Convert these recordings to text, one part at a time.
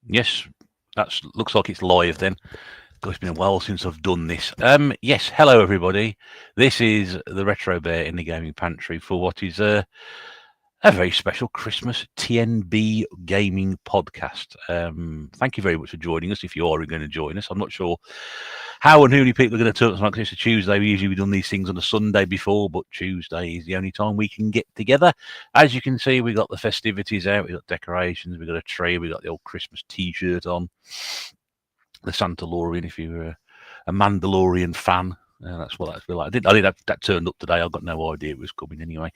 Yes, that looks like it's live then. God, it's been a while since I've done this. Yes, hello everybody. This is the Retro Bear in the Gaming Pantry for what is a very special Christmas tNb gaming podcast. Thank you very much for joining us. If you are going to join us, I'm not sure how and who many people are going to turn up tonight because it's a Tuesday. We've done these things on a Sunday before, but Tuesday is the only time we can get together. As you can see, we've got the festivities out, we've got decorations, we've got a tree, we've got the old Christmas T-shirt on, the Santalorian, if you're a Mandalorian fan. That's what that's like. I did that turned up today. I've got no idea it was coming anyway.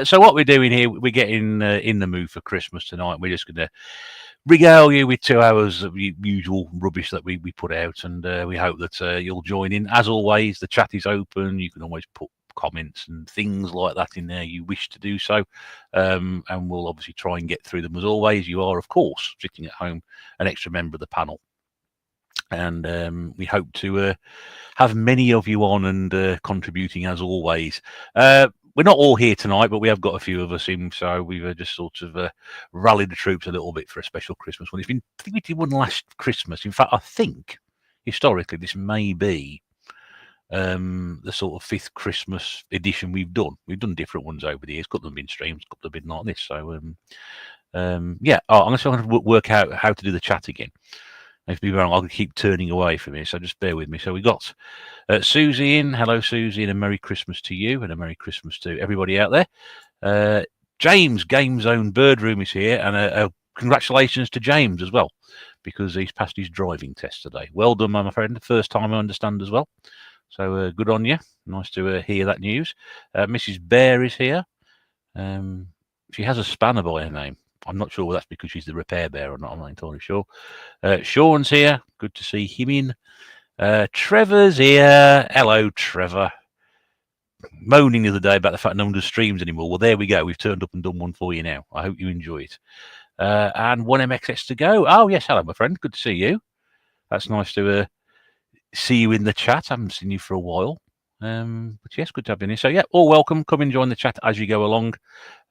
So what we're doing here, we're getting in the mood for Christmas tonight. We're just going to regale you with 2 hours of usual rubbish that we put out, and we hope that you'll join in. As always, the chat is open. You can always put comments and things like that in there you wish to do so, and we'll obviously try and get through them. As always, you are, of course, sitting at home, an extra member of the panel. And we hope to have many of you on and contributing as always. We're not all here tonight, but we have got a few of us in, so we've just sort of rallied the troops a little bit for a special Christmas one. I think we did one last Christmas. In fact, I think historically this may be the sort of 5th Christmas edition we've done. We've done different ones over the years. A couple of them been streams, a couple of been like this. So yeah, I'm going to work out how to do the chat again. If be wrong, I'll keep turning away from it, so just bear with me. So we got Susie in. Hello, Susie, and a Merry Christmas to you, and a Merry Christmas to everybody out there. James, Game Zone Bird Room is here, and congratulations to James as well, because he's passed his driving test today. Well done, my friend. First time I understand as well. So good on you. Nice to hear that news. Mrs. Bear is here. She has a spanner by her name. I'm not sure whether that's because she's the repair bear or not. I'm not entirely sure. Sean's here. Good to see him in. Trevor's here. Hello, Trevor. Moaning the other day about the fact no one does streams anymore. Well, there we go. We've turned up and done one for you now. I hope you enjoy it. And 1MXS to go. Oh, yes. Hello, my friend. Good to see you. That's nice to see you in the chat. I haven't seen you for a while. But yes, good to have you in here. So yeah, all welcome. Come and join the chat as you go along.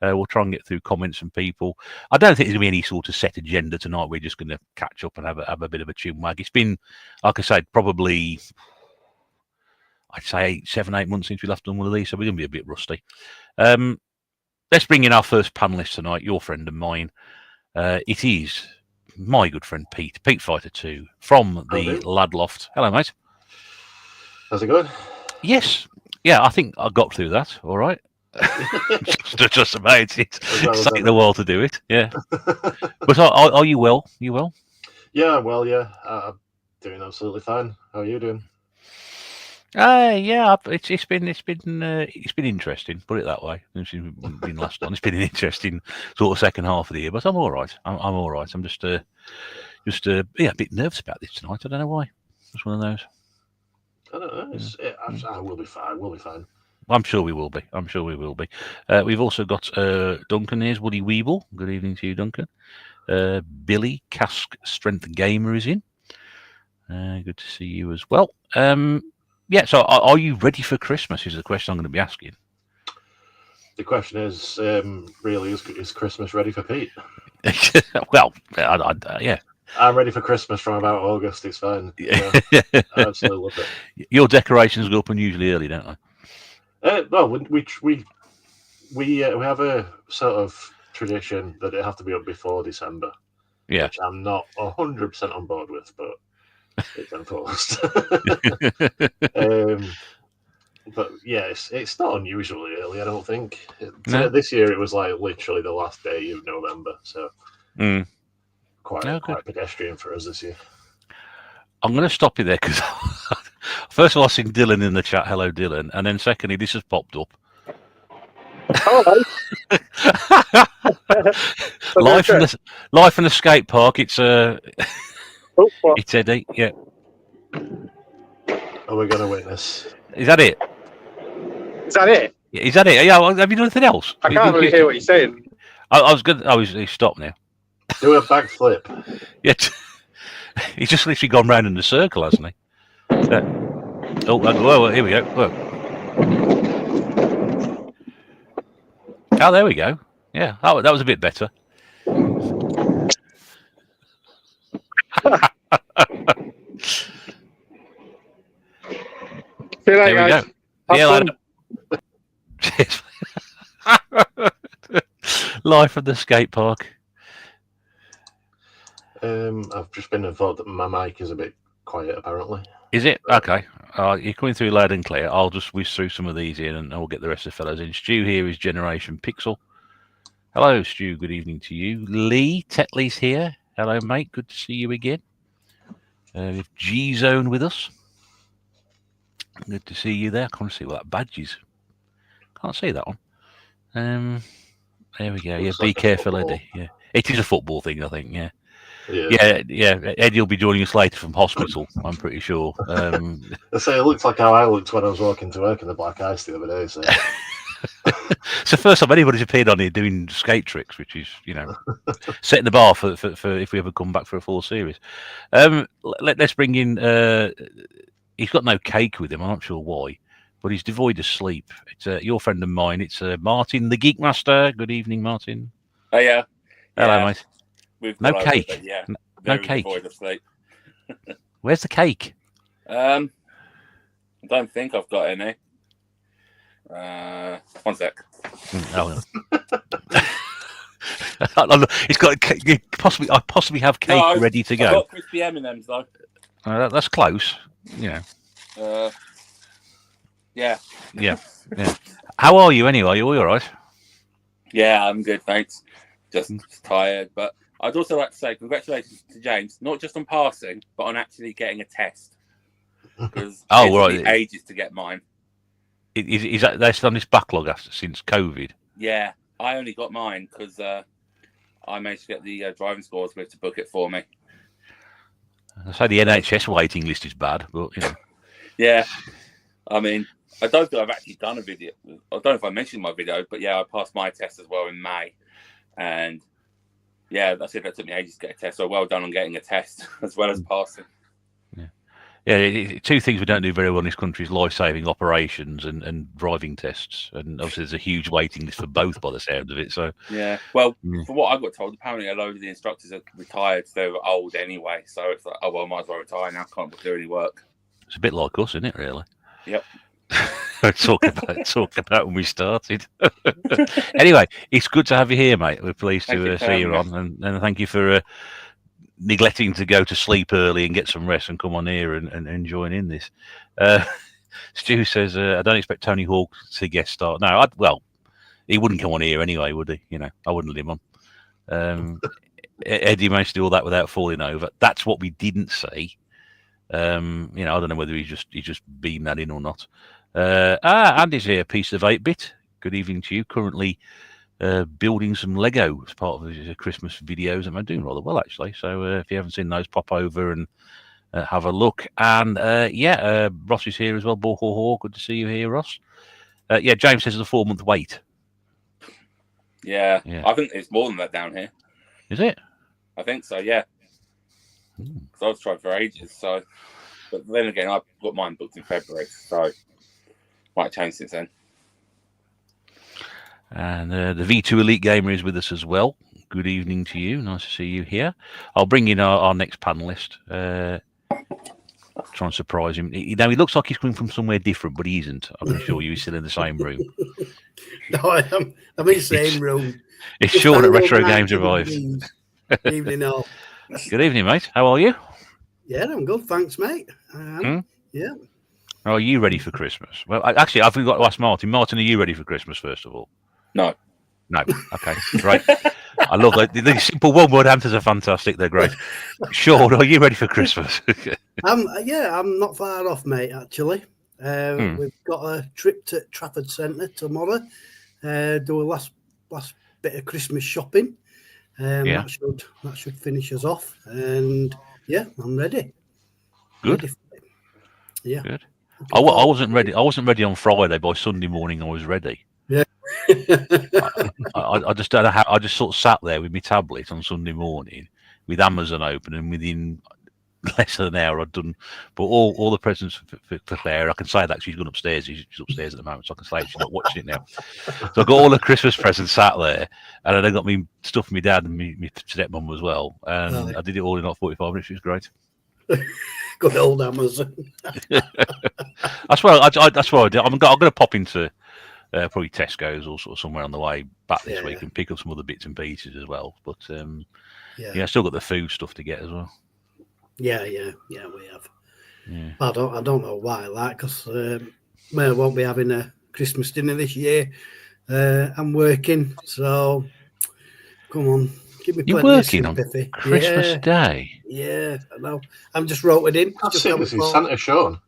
We'll try and get through comments from people. I don't think there's going to be any sort of set agenda tonight. We're just going to catch up and have a bit of a chin wag. It's been, like I said, probably, I'd say 7-8 months since we last done one of these, so we're going to be a bit rusty. Let's bring in our first panelist tonight, your friend and mine. It is my good friend Pete Fighter 2 from the Lad Loft. Hello, mate. How's it going? Yes. Yeah, I think I got through that. All right. just about. It's taking a while to do it. Yeah. But are you well? You well? Yeah, well, yeah. I'm doing absolutely fine. How are you doing? Yeah. It's been interesting. Put it that way. Since we've been last on, it's been an interesting sort of second half of the year. But I'm all right. I'm all right. I'm just a bit nervous about this tonight. I don't know why. Just one of those. I don't know. I will be fine. We'll be fine. I'm sure we will be. We've also got Duncan. Here's Woody Weeble. Good evening to you, Duncan. Billy Cask Strength Gamer is in. Good to see you as well. Yeah. So, are you ready for Christmas? Is the question I'm going to be asking. The question is, really, is Christmas ready for Pete? Well, yeah. I'm ready for Christmas from about August. It's fine. Yeah, I absolutely love it. Your decorations go up unusually early, don't they? Well, we have a sort of tradition that it have to be up before December. Yeah, which I'm not 100% on board with, but it's enforced. But yeah, it's not unusually early. I don't think. This year it was like literally the last day of November, so. Quite pedestrian for us this year. I'm going to stop you there because first of all, I've seen Dylan in the chat. Hello, Dylan. And then secondly, this has popped up. Hello. life in the skate park. It's it's Eddie. Yeah. Are we going to witness? Is that it? Is that it? Is that it? Yeah. Have you done anything else? I can't really hear what you're saying. I was good. He's stopped now. Do a backflip. Yeah. He's just literally gone round in a circle, hasn't he? Whoa, here we go. Whoa. Oh, there we go. Yeah, that was a bit better. See you later, There we guys. go. Yeah, Have fun. Cheers. Live from the skate park. I've just been informed that my mic is a bit quiet, apparently. Is it? Okay. You're coming through loud and clear. I'll just whiz through some of these in and I'll get the rest of the fellows in. Stu here is Generation Pixel. Hello, Stu. Good evening to you. Lee, Tetley's here. Hello, mate. Good to see you again. With G-Zone with us. Good to see you there. I can't see what that badge is. Can't see that one. There we go. Yeah, be careful, Eddie. Yeah, it is a football thing, I think. Yeah. Eddie will be joining us later from hospital, I'm pretty sure. I say it looks like how I looked when I was walking to work in the black ice the other day. So. It's the first time anybody's appeared on here doing skate tricks, which is, setting the bar for if we ever come back for a full series. Let's bring in. He's got no cake with him. I'm not sure why, but he's devoid of sleep. It's your friend of mine. It's Martin, the Geek Master. Good evening, Martin. Oh yeah. Hello, mate. No cake. It, yeah. No cake. Devoid of sleep. Where's the cake? I don't think I've got any. One sec. It's got possibly. I possibly have cake ready to go. I've got crispy M&Ms though. That's close. Yeah. Yeah. How are you anyway? Are you all right? Yeah, I'm good, thanks. Just tired, but I'd also like to say congratulations to James, not just on passing, but on actually getting a test. Because it took me ages to get mine. Is that they're still on this backlog since COVID? Yeah, I only got mine because I managed to get the driving scores to book it for me. I say the NHS waiting list is bad, but Yeah, I mean, I don't think I've actually done a video. I don't know if I mentioned my video, but yeah, I passed my test as well in May, and yeah, that's it. That took me ages to get a test. So well done on getting a test as well as passing. Yeah, two things we don't do very well in this country is life-saving operations and driving tests, and obviously there's a huge waiting list for both by the sound of it. So yeah, well, from what I got told, apparently a load of the instructors are retired, so they were old anyway. So it's like, oh well, I might as well retire now. Can't do any work. It's a bit like us, isn't it? Really? Yep. talk about when we started. Anyway, it's good to have you here, mate. We're pleased to see you on, and thank you for neglecting to go to sleep early and get some rest and come on here and join in this. Stu says, I don't expect Tony Hawk to guest star. No, he wouldn't come on here anyway, would he? I wouldn't let him on. Eddie managed to do all that without falling over. That's what we didn't see. I don't know whether he just beamed that in or not. Andy's here, piece of 8-bit. Good evening to you. Currently building some Lego as part of his Christmas videos, and I'm doing rather well actually. So if you haven't seen those, pop over and have a look. And Ross is here as well. Good to see you here, Ross. James says it's a 4-month wait. Yeah, I think it's more than that down here. Is it? I think so. Yeah. Because I was trying for ages. So, but then again, I've got mine booked in February, so might change since then. And the V2 Elite Gamer is with us as well. Good evening to you. Nice to see you here. I'll bring in our next panelist. Try and surprise him. He looks like he's coming from somewhere different, but he isn't. I can assure you he's still in the same room. No, I'm in the same room. It's Sean at Retro Games Revive. Good evening, all. Good evening, mate. How are you? Yeah, I'm good. Thanks, mate. Yeah. Are you ready for Christmas? Well, actually, I've got to ask Martin. Martin, are you ready for Christmas, first of all? No. Okay, great. I love that. The simple one-word answers are fantastic. They're great. Sean, are you ready for Christmas? I'm not far off, mate, actually. We've got a trip to Trafford Centre tomorrow. Do a last bit of Christmas shopping. That should finish us off. And yeah, I'm ready. Good. Yeah. Good. I wasn't ready. I wasn't ready on Friday. By Sunday morning, I was ready. Yeah. I just don't know how. I just sort of sat there with my tablet on Sunday morning with Amazon open, and within less than an hour I'd done, but all the presents for Claire. I can say that she's gone upstairs. She's upstairs at the moment, so I can say she's not watching it now. So I got all the Christmas presents sat there, and then I got me stuff for my dad and my stepmom as well. And I did it all in like 45 minutes. It was great. Good old Amazon. That's what I did. I'm going to pop into probably Tesco's or sort of somewhere on the way back this week and pick up some other bits and pieces as well. But I still got the food stuff to get as well. Yeah, we have. Yeah. I don't know why, because I won't be having a Christmas dinner this year. I'm working, so come on, give me. You're working on Christmas Day. Yeah, I know. I'm just wrote it in. That's it. This is Santa Sean.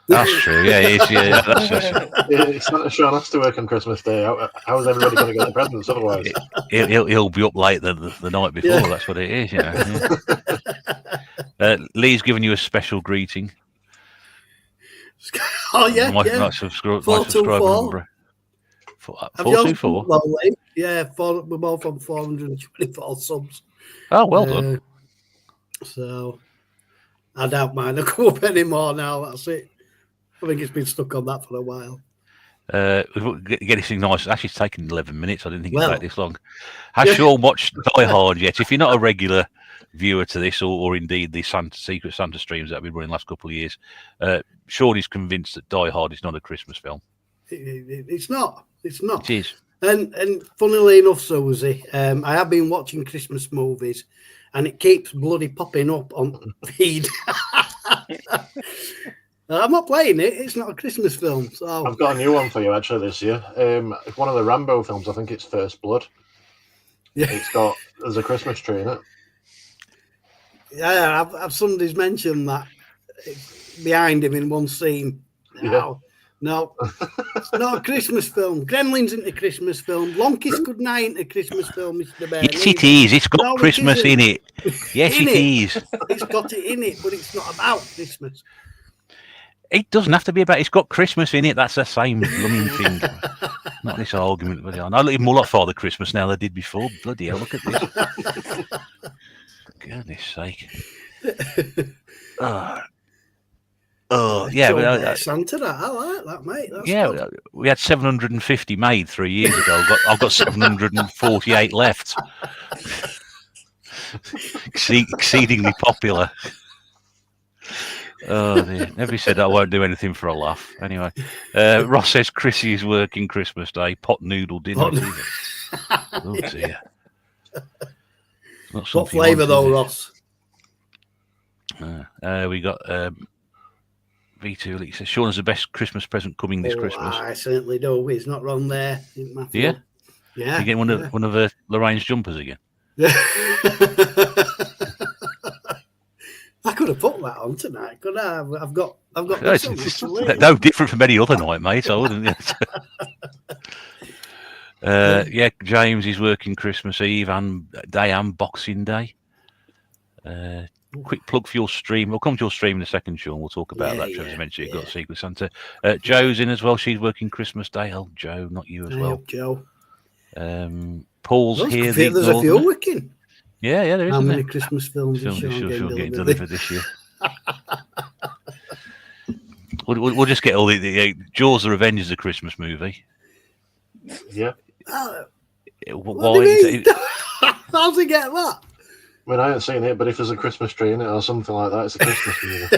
That's true. Yeah, it is. Yeah, that's Santa Sean has to work on Christmas Day. How is everybody going to get the presents otherwise? He'll be up late the night before. Yeah. That's what it is. Yeah. Lee's given you a special greeting. Oh yeah, my subscriber number. 424. Yeah, we're both on 424 subs. Oh, well done. So I doubt mine will come up anymore now. That's it. I think it's been stuck on that for a while. Get this thing nice. Actually, it's taken 11 minutes. I didn't think it'd take this long. Has Sean watched Die Hard yet? If you're not a regular viewer to this, or indeed the Secret Santa streams that have been running the last couple of years, Sean is convinced that Die Hard is not a Christmas film. It's not. It's not. It is. And funnily enough, Susie, I have been watching Christmas movies, and it keeps bloody popping up on feed. I'm not playing it. It's not a Christmas film. So I've got a new one for you actually this year. One of the Rambo films. I think it's First Blood. Yeah. There's a Christmas tree in it. Yeah, somebody's mentioned that behind him in one scene. No, it's not a Christmas film. Gremlins isn't a Christmas film. Lonky's Good Night isn't a Christmas film, Mr. Bear. Yes, it is. It's got Christmas in it. Yes, it is. It's got it in it, but it's not about Christmas. It doesn't have to be about. It's got Christmas in it. That's the same blooming thing. Not this argument. But I look even more like Father Christmas now than I did before. Bloody hell! Look at this. For goodness sake. Yeah. Santa, I like that, mate. That's good. We had 750 made 3 years ago. I've got 748 left. Exceedingly popular. Oh dear. Never said I won't do anything for a laugh. Anyway, Ross says Chrissy is working Christmas Day. Pot noodle dinner. Oh dear. What flavour though, Ross? We got V2. He says Sean has the best Christmas present coming this Christmas. I certainly do. He's not wrong there. Yeah. Yeah. You get one of Lorraine's jumpers again. Yeah. I could have put that on tonight. Could I? I've got. No different from any other night, mate. I wouldn't. James is working Christmas Eve and Boxing Day. Quick plug for your stream. We'll come to your stream in a second, Sean. We'll talk about that. Travis mentioned you've got Secret Santa. Joe's in as well. She's working Christmas Day. Oh, Joe, not you as well. Joe. Paul's here. There's a few working. Yeah, there is. How many Christmas films is Sean getting delivered this year? We'll just get all the Jaws: The Revenge is a Christmas movie. Yeah. Why? How's he get that? I mean, I haven't seen it, but if there's a Christmas tree in it or something like that, it's a Christmas movie.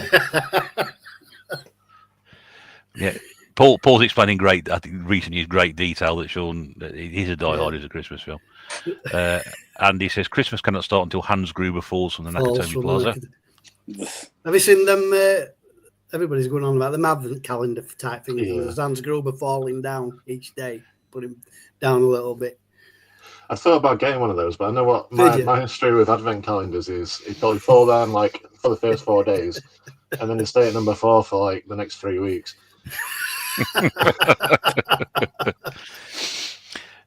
Yeah. Paul's explaining recently great detail that Sean he's a Die Hard is a Christmas film. And he says Christmas cannot start until Hans Gruber falls from the Nakatomi Plaza. Have you seen them? Everybody's going on about the Advent calendar type thing. There's Hans Gruber falling down each day, put him down a little bit. I thought about getting one of those, but I know what my history with Advent calendars is. He'd probably fall down like for the first 4 days, and then he'd stay at number 4 for like the next 3 weeks.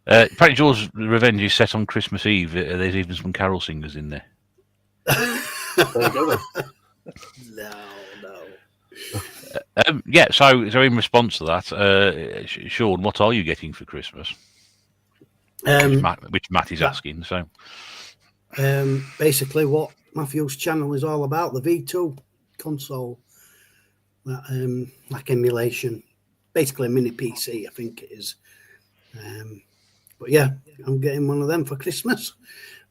Apparently, Jaws: Revenge is set on Christmas Eve. There's even some carol singers in there. There you go. No. So in response to that, Sean, what are you getting for Christmas? Which Matt is asking. So, basically, what Matthew's channel is all about, the V2 console, that like emulation, basically a mini PC, I think it is. But yeah, I'm getting one of them for Christmas,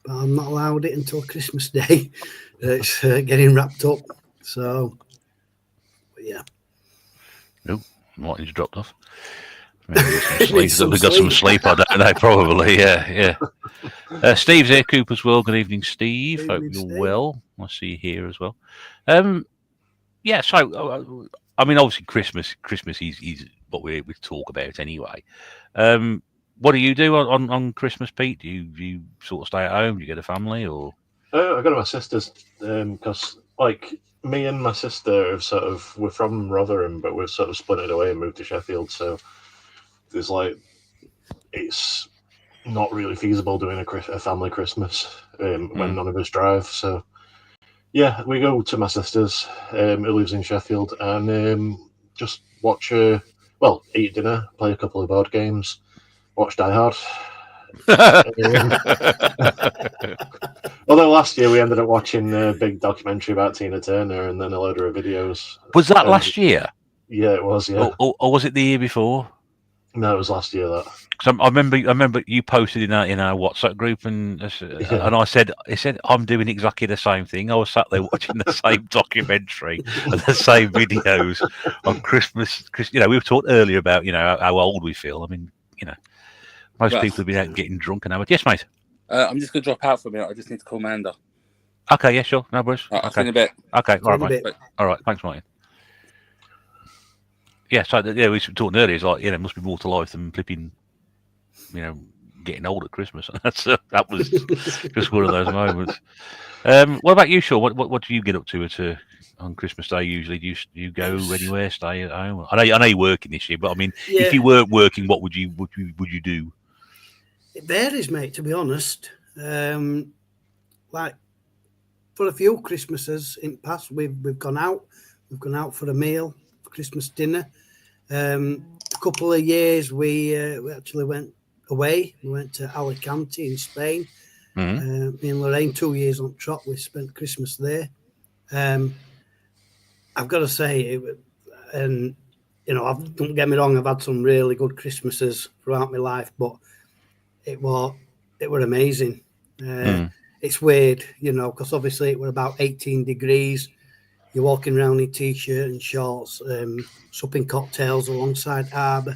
but I'm not allowed it until Christmas Day. It's getting wrapped up. So, but yeah. Oh, Martin's dropped off. We got some sleep. I don't know. Probably, yeah. Steve's here. Cooper's well. Good evening, Steve. Hope you're well. I see you here as well. Yeah. So, I mean, obviously, Christmas is what we talk about anyway. What do you do on Christmas, Pete? Do you sort of stay at home? Do you get a family, or? I go to my sister's because, like, me and my sister have we're from Rotherham, but we've sort of split it away and moved to Sheffield. So there's it's not really feasible doing a family Christmas when none of us drive. So yeah, we go to my sister's who lives in Sheffield, and just watch eat dinner, play a couple of board games, watch Die Hard. Although last year we ended up watching a big documentary about Tina Turner and then a load of videos. Was that last year? Yeah, it was. Yeah, or was it the year before? No, it was last year. That. So I remember you posted in our WhatsApp group, and I said I'm doing exactly the same thing. I was sat there watching the same documentary and the same videos on Christmas. We were talking earlier about how old we feel. I mean, most people have been out getting drunk and yes, mate. I'm just going to drop out for a minute. I just need to call Manda. Okay, yeah, sure. No worries. I'll see you in a bit. Okay, all right, mate. All right, thanks, Martin. Yeah, so we were talking earlier. It's like, must be more to life than flipping, getting old at Christmas. That was just one of those moments. What about you, Sean? What do you get up to on Christmas Day usually? Do you go anywhere? Stay at home? I know you're working this year, but I mean, if you weren't working, what would you do? It varies, mate. To be honest, like for a few Christmases in the past, we've gone out. We've gone out for a meal, Christmas dinner. A couple of years we actually went away. We went to Alicante in Spain. Me and Lorraine, 2 years on trot. We spent Christmas there. I've got to say, don't get me wrong. I've had some really good Christmases throughout my life, but it were amazing. It's weird, because obviously it were about 18 degrees. You're walking around in t-shirt and shorts, supping cocktails alongside harbour.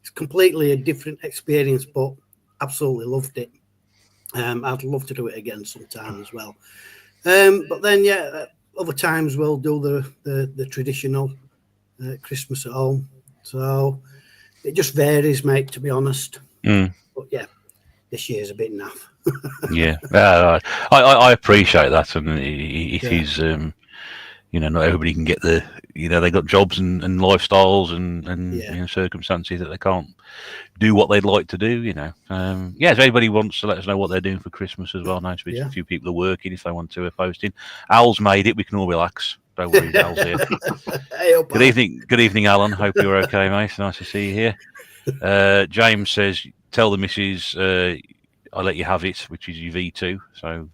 It's completely a different experience, but absolutely loved it. I'd love to do it again sometime as well. But then, other times we'll do the traditional Christmas at home. So it just varies, mate, to be honest. But yeah, this year's a bit naff. Yeah, I appreciate that, and it is. Not everybody can get they got jobs and lifestyles and circumstances that they can't do what they'd like to do. If anybody wants to let us know what they're doing for Christmas as well, nice. A few people are working. If they want to, are posting. Al's made it. We can all relax. Don't worry, Al's here. Good evening, Alan. Hope you're okay, mate. Nice to see you here. James says, "Tell the missus I'll let you have it," which is your V2. So.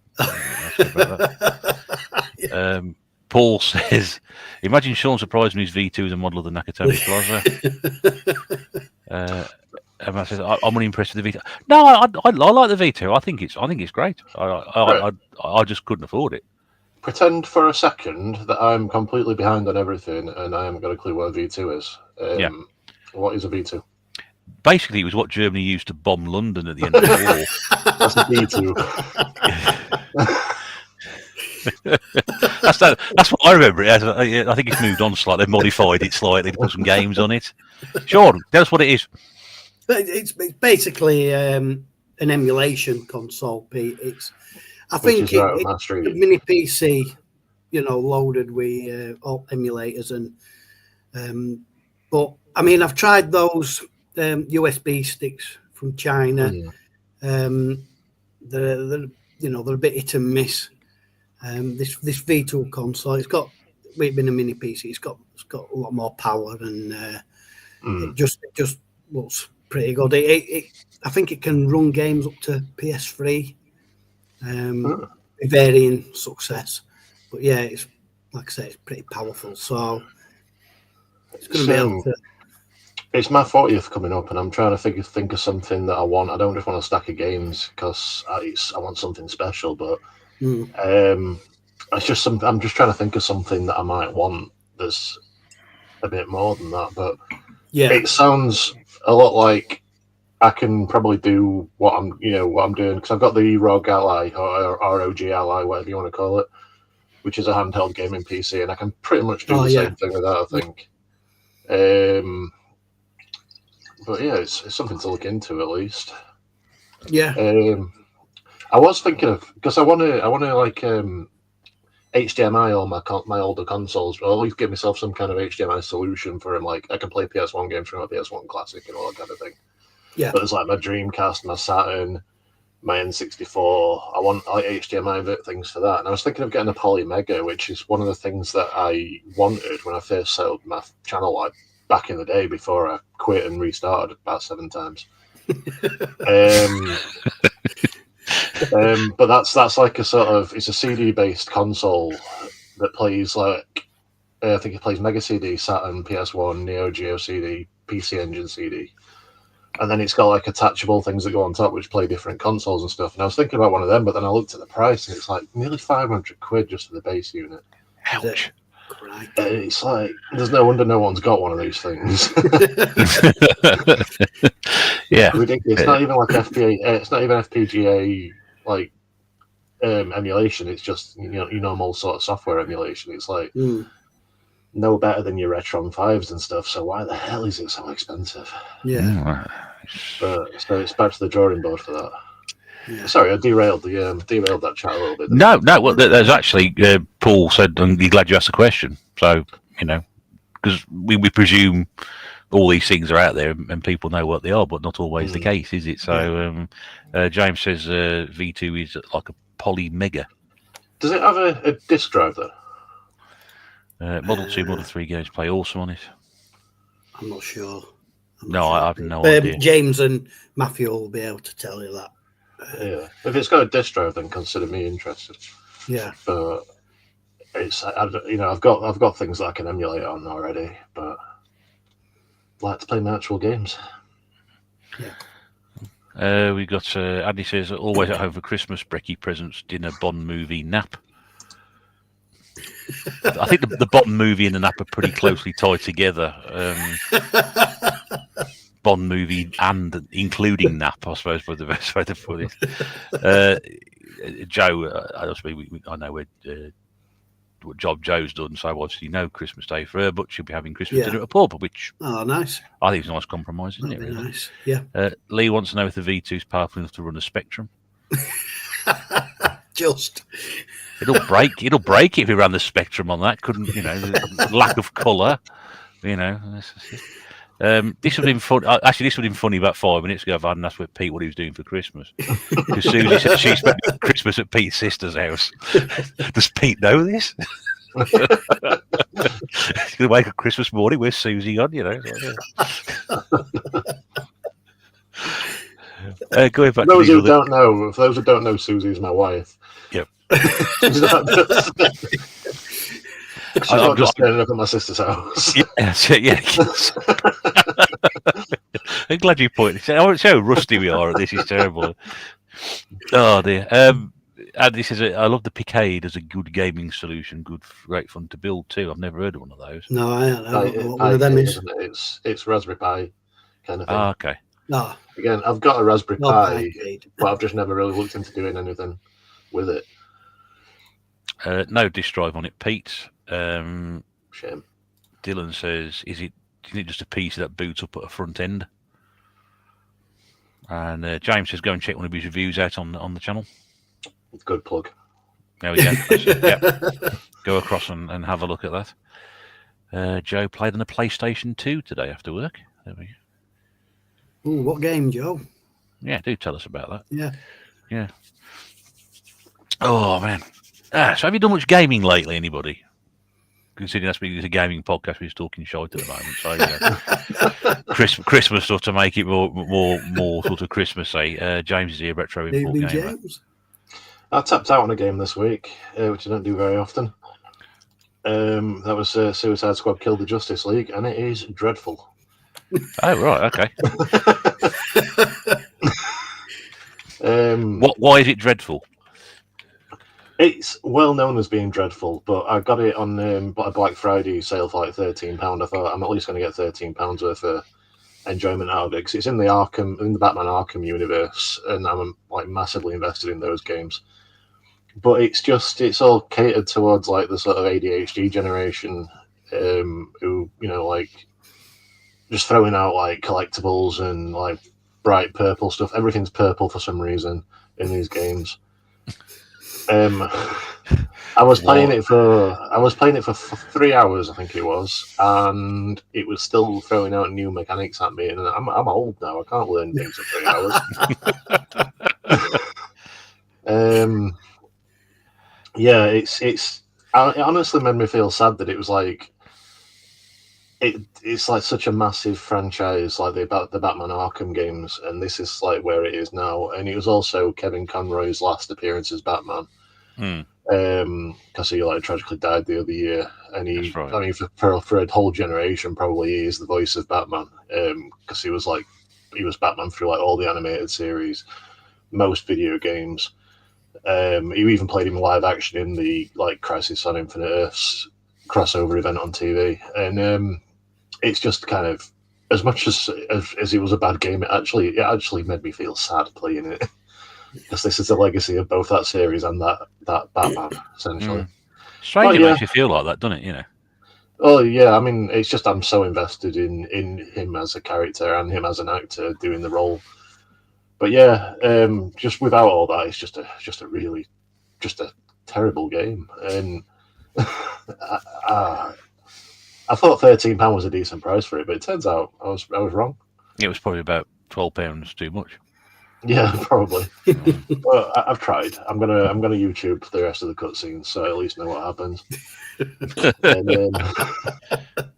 Paul says, "Imagine Sean surprised me his V2 is a model of the Nakatomi Plaza." Emma says, "I'm unimpressed with the V2." No, I like the V2. I think it's great. I just couldn't afford it. Pretend for a second that I'm completely behind on everything and I haven't got a clue what a V2 is. What is a V2? Basically, it was what Germany used to bomb London at the end of the war. That's a V2. That's what I remember it as. I think it's moved on slightly. They've modified it slightly to put some games on it. Sean, tell us what it is. It's basically an emulation console, Pete. I think it's a mini PC, loaded with all emulators and. But I mean, I've tried those USB sticks from China. They're a bit hit and miss. This V2 console, it's been a mini PC. It's got a lot more power and it just looks pretty good. I think it can run games up to PS3. varying success. But yeah, it's like I say, it's pretty powerful. So it's going to be able to. It's my 40th coming up, and I'm trying to think of something that I want. I don't just want a stack of games because I want something special, but it's just I'm just trying to think of something that I might want that's a bit more than that. But yeah, it sounds a lot like I can probably do what I'm doing, because I've got the ROG Ally or ROG Ally, whatever you want to call it, which is a handheld gaming PC, and I can pretty much do the same thing with that, I think. But yeah, it's something to look into at least. Yeah. I was thinking of, because I want to like HDMI all my older consoles, or at least give myself some kind of HDMI solution for them. Like I can play PS1 games from my PS1 Classic and all that kind of thing. Yeah. But it's like my Dreamcast, my Saturn, my N64. I want like HDMI things for that. And I was thinking of getting a Poly Mega, which is one of the things that I wanted when I first set up my channel, like back in the day before I quit and restarted about 7 times. But that's like a sort of, it's a CD based console that plays like I think it plays Mega CD, Saturn, PS1, Neo Geo CD, PC Engine CD, and then it's got like attachable things that go on top which play different consoles and stuff. And I was thinking about one of them, but then I looked at the price and it's like nearly £500 just for the base unit. Ouch. It's like there's no wonder no one's got one of these things. Yeah, ridiculous. It's not even like it's not even FPGA like emulation. It's just your normal sort of software emulation. It's like no better than your Retron 5s and stuff. So why the hell is it so expensive? Yeah. So it's back to the drawing board for that. Yeah. Sorry, I derailed that chat a little bit. No. Well, there's actually Paul said, "I'm glad you asked the question." So because we presume all these things are out there and people know what they are, but not always the case, is it? So James says V2 is like a Poly Mega. Does it have a disk drive though? Model 2, Model 3 games play awesome on it. I'm not sure. I have no idea. James and Matthew will be able to tell you that. Yeah, if it's got a disk drive, then consider me interested. Yeah, but it's I've got things that I can emulate on already, but I like to play my actual games. Yeah. We got Andy says always at home for Christmas, brekkie presents, dinner, Bond movie, nap. I think the Bond movie and the nap are pretty closely tied together. Bond movie and including nap, I suppose, was the best way to put it. Joe, I know what job Joe's done, so obviously no Christmas Day for her, but she'll be having Christmas dinner at a pub, which nice. I think it's a nice compromise, isn't it? Really? Nice, yeah. Lee wants to know if the V2 is powerful enough to run a Spectrum. Just it'll break if we ran the Spectrum on that. Couldn't lack of colour, this would have been fun. Actually, this would have been funny about 5 minutes ago if I hadn't asked with Pete what he was doing for Christmas. Because Susie said she spent Christmas at Pete's sister's house. Does Pete know this? He's going to wake up Christmas morning. Where's Susie on? Going back for those who don't know, Susie's my wife. Yep. I'm just turning up at my sister's house. Yeah. I'm glad you pointed. I won't say how rusty we are. This is terrible. Oh dear. And this is I love the Picade as a good gaming solution. Great fun to build too. I've never heard of one of those. No, I don't know what one of them is. It's Raspberry Pi kind of thing. Okay. No. Again, I've got a Raspberry Pi, but I've just never really looked into doing anything with it. No disk drive on it, Pete. Shame. Dylan says, "Is it just a PC that boots up at a front end?" And James says, "Go and check one of his reviews out on the channel." Good plug. There we go. Go across and have a look at that. Joe played on a PlayStation 2 today after work. There we go. Ooh, what game, Joe? Yeah, do tell us about that. Yeah. Oh man. So have you done much gaming lately, anybody? Considering it's a gaming podcast, we're just talking shite at the moment. So Christmas stuff to make it more sort of Christmassy. James is here, retro import gamer. James. I tapped out on a game this week, which I don't do very often. That was Suicide Squad Kill the Justice League, and it is dreadful. Oh, right, okay. Um, Why is it dreadful? It's well known as being dreadful, but I got it on a Black Friday sale for like £13. I thought I'm at least going to get £13 worth of enjoyment out of it because it's in the Batman Arkham universe, and I'm like massively invested in those games. But it's all catered towards like the sort of ADHD generation, who like just throwing out like collectibles and like bright purple stuff. Everything's purple for some reason in these games. I was playing it for 3 hours, I think it was, and it was still throwing out new mechanics at me. And I'm old now; I can't learn things in 3 hours. Yeah, it honestly made me feel sad that it was like it's like such a massive franchise, like the Batman Arkham games, and this is like where it is now. And it was also Kevin Conroy's last appearance as Batman. Because he like tragically died the other year, and right. I mean, for a whole generation, probably he is the voice of Batman. Because he was Batman through like all the animated series, most video games. He even played him live action in the like Crisis on Infinite Earths crossover event on TV, and it's just kind of as much as it was a bad game, it actually made me feel sad playing it. Because this is the legacy of both that series and that Batman, essentially. Strange, it makes you feel like that, doesn't it? Oh yeah, I mean, it's just I'm so invested in him as a character and him as an actor doing the role. But yeah, just without all that, it's just a terrible game. And I thought £13 was a decent price for it, but it turns out I was wrong. It was probably about £12 too much. Yeah, probably. But I've tried. I'm gonna YouTube the rest of the cutscenes, so I at least know what happens,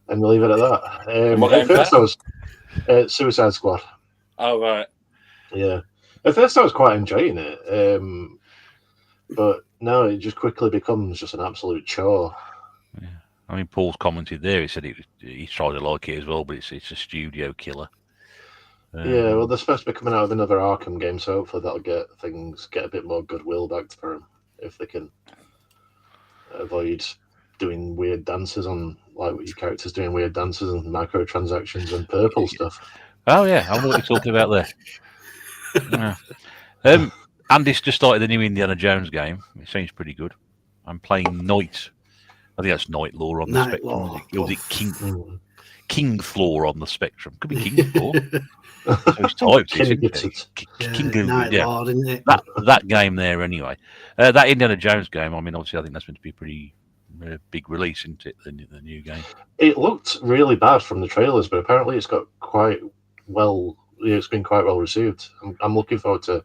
and leave it at that. At first, I was Suicide Squad. Oh right. Yeah. At first, I was quite enjoying it, but now it just quickly becomes just an absolute chore. Yeah. I mean, Paul's commented there. He said he tried to like it as well, but it's a studio killer. Yeah, well, they're supposed to be coming out with another Arkham game, so hopefully that'll get a bit more goodwill back for them if they can avoid doing weird dances on like your characters doing weird dances and microtransactions and purple stuff. Oh yeah, I know what you're talking about there. Yeah. Andy's just started the new Indiana Jones game. It seems pretty good. I'm playing Knight. I think that's Night Law on the Spectrum. Was it King Floor on the Spectrum? Could be King Floor. Those types, that game there anyway. That Indiana Jones game. I mean, obviously, I think that's meant to be a pretty big release, isn't it? The new game. It looked really bad from the trailers, but apparently it's got quite well. It's been quite well received. I'm looking forward to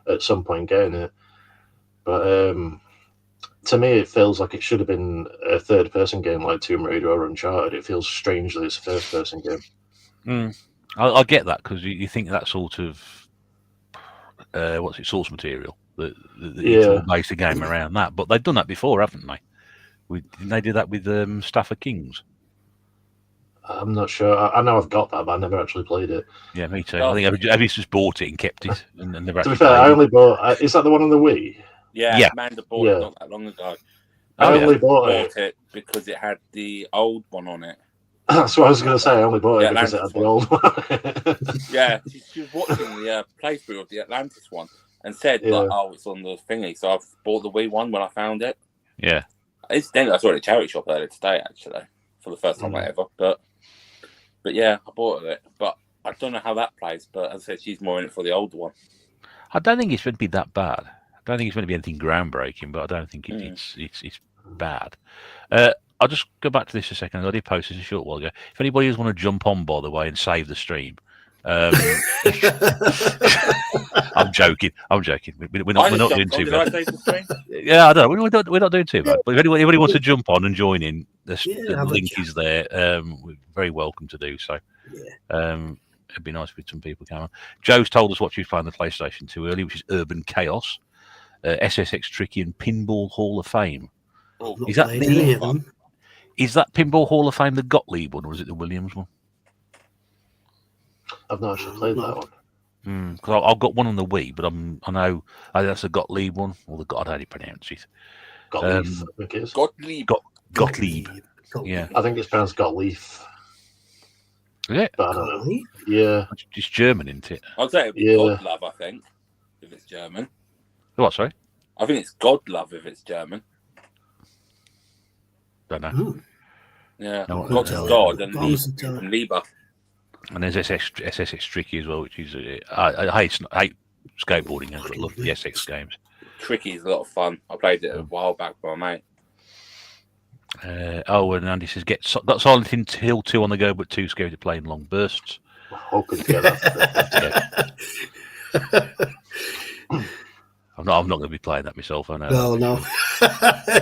at some point getting it, but to me, it feels like it should have been a third-person game like Tomb Raider or Uncharted. It feels strange that it's a first-person game. I get that because you think that sort of source material that base the game around that, but they've done that before, haven't they? Didn't they do that with Stafford Kings? I'm not sure. I know I've got that, but I never actually played it. Yeah, me too. I think Abby's just bought it and kept it, and never. To be fair, I only bought. Is that the one on the Wii? Yeah. Amanda bought it not that long ago. I only bought it because it had the old one on it. That's what I was going to say. I only bought it because it had the old one. Yeah, she was watching the playthrough of the Atlantis one and said, it's on the thingy. So I've bought the Wii one when I found it. Yeah. Incidentally, I saw it at a charity shop earlier today, actually, for the first time ever. But yeah, I bought it. But I don't know how that plays. But as I said, she's more in it for the older one. I don't think it's going to be that bad. I don't think it's going to be anything groundbreaking, but I don't think it's bad. I'll just go back to this a second. I did post this a short while ago. If anybody does want to jump on, by the way, and save the stream, I'm joking. We're not doing too bad. Yeah, I don't know. We're not doing too bad. But if anybody wants to jump on and join in, the link is there. We're very welcome to do so. It'd be nice if some people came on. Joe's told us what she's playing on the PlayStation 2 early, which is Urban Chaos. SSX Tricky and Pinball Hall of Fame. Oh, Not Is that played the- any of them. Is that Pinball Hall of Fame the Gottlieb one, or is it the Williams one? I've not actually played that one. Because I've got one on the Wii, but I know that's the Gottlieb one, or the God, I don't know how you pronounce it. Gottlieb, I think it is. Gottlieb. Gottlieb. Yeah. I think it's pronounced Gottlieb. Is it? But I don't know. Gottlieb? Yeah. It's German, isn't it? I'd say it'd be Yeah. Godlove, I think, if it's German. What, sorry? I think it's Godlove if it's German. Don't know. Oh, Yeah. No, God's no, God and God's God. Lieber. And there's SSX Tricky as well, which is I hate skateboarding games, but I love the SX games. Tricky is a lot of fun. I played it a while back with my mate. And Andy says, got Silent Hill 2 on the go, but too scary to play in long bursts. I'm hoping to get that. I'm not going to be playing that myself. I know. No.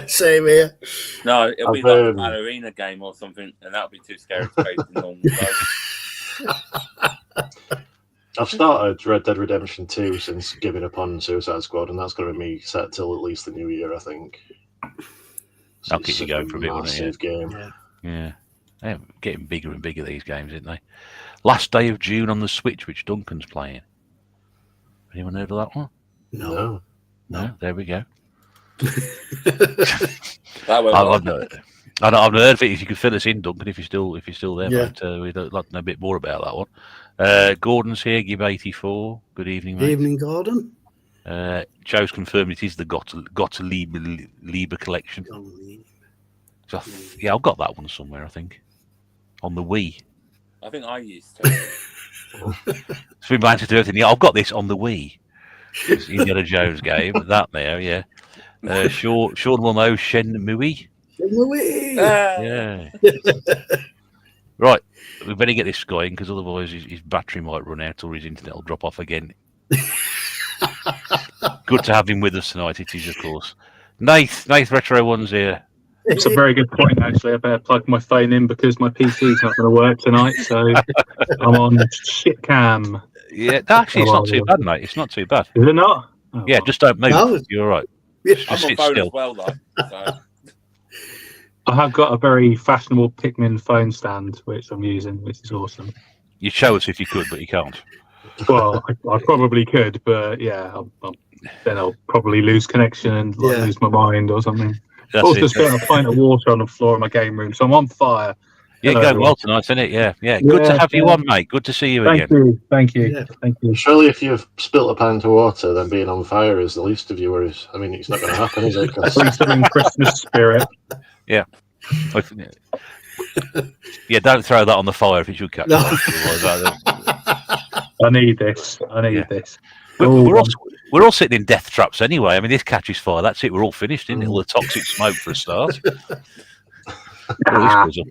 Same here. No, it'll be I've, like a ballerina game or something, and that'll be too scary to play in long bursts. I've started Red Dead Redemption 2 since giving up on Suicide Squad, and that's going to be me set till at least the new year, I think. I'll keep you going for a bit, won't it? Massive game. Yeah. They're getting bigger and bigger, these games, aren't they? Last day of June on the Switch, which Duncan's playing. Anyone heard of that one? No. No, there we go. That went I've well. not heard of it. If you could fill us in, Duncan, if you're still there, Yeah. mate, we'd like to know a bit more about that one. Gordon's here, Gib84. Good evening, Good mate. evening, Gordon. Joe's confirmed it is the Gottlieb collection. So I've got that one somewhere, I think, on the Wii. I think I used to. It's been banned to do everything. Yeah, I've got this on the Wii. It's Indiana Jones game. That there, yeah. Sean will know Shenmue. Yeah. Right. We better get this going because otherwise his battery might run out or his internet will drop off again. Good to have him with us tonight. It is, of course. Nath Retro One's here. It's a very good point, actually. I better plug my phone in because my PC's not going to work tonight. So I'm on shit cam. Yeah, actually, it's not too bad, mate. It's not too bad. Is it not? Oh, Yeah, just don't move. No. You're all right. Yeah. Just I'm on sit phone still. as well, though. So. I have got a very fashionable Pikmin phone stand, which I'm using, which is awesome. You'd show us if you could, but you can't. Well, I probably could, but yeah, then I'll probably lose connection and lose my mind or something. That's Also, it. spent a pint of water on the floor in my game room, so I'm on fire. Yeah, Hello, going everyone. well tonight, isn't it? Yeah. Good to Yeah, have you yeah. on, mate. Good to see you Thank again. you, thank you, Yeah. thank you. Surely if you've spilt a pint of water, then being on fire is the least of your worries. I mean, it's not going to happen, is it? 'Cause- At least I'm in Christmas spirit. Yeah, don't throw that on the fire if it should catch No. fire. Otherwise, I need this. I need Yeah. this. we're all sitting in death traps anyway. I mean, this catches fire. That's it. We're all finished, isn't it? All the toxic smoke for a start. All this goes up.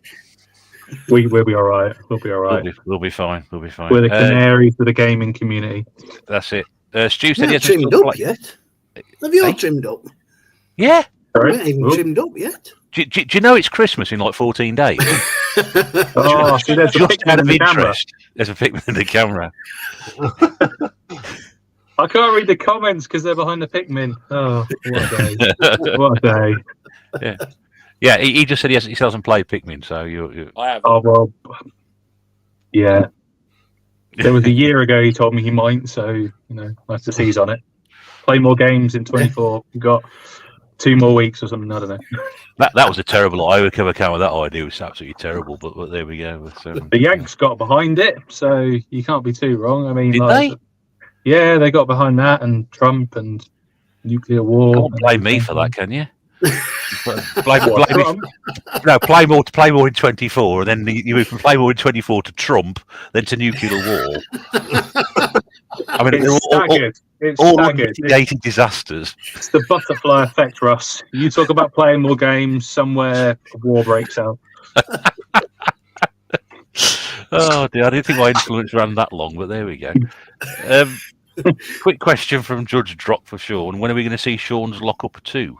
We'll be all right. We'll be all right. We'll be fine. We'll be fine. We're the canaries of the gaming community. That's it. Stu said Not he hasn't trimmed still up play- yet. Have you all Hey? trimmed up? Yeah. We haven't even trimmed up yet. Do you know it's Christmas in like 14 days? Oh, see, there's a Just picture out in of the camera. interest. There's a picture in the camera. I can't read the comments because they're behind the Pikmin. Oh, what a day! What a day! Yeah, he just said he still hasn't played Pikmin, so you. I have. Oh well, yeah. There was a year ago he told me he might, so nice to see he's on it. Play more games in 24. We've got 2 more weeks or something. I don't know. That was a terrible. I would overcome with that idea. It was absolutely terrible, but there we go. The Yanks got behind it, so you can't be too wrong. I mean, Did they? Yeah, they got behind that and Trump and nuclear war. Can't blame me for that, can you? blame What, me. Trump? No, play more in 24, and then you move from play more in 24 to Trump, then to nuclear war. I mean, they're It's staggered. It's all staggered. unmitigated disasters. It's the butterfly effect, Russ. You talk about playing more games, somewhere a war breaks out. Oh dear, I didn't think my influence ran that long, but there we go. Quick question from Judge Drop for Sean. When are we going to see Sean's Lock Up 2?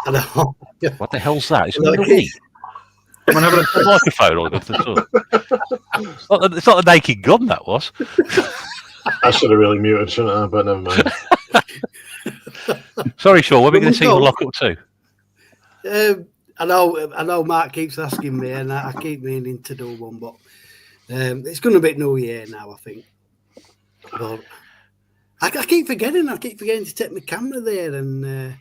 I know. What the hell's that? It's Like not a week. Come on, have a Microphone on it's not the Naked Gun, that was. I should have really muted, shouldn't I? But never mind. Sorry, Sean. When are we going to see you lock up too? I know Mark keeps asking me, and I keep meaning to do one, but it's going to be New Year now, I think. But I keep forgetting. I keep forgetting to take my camera there, and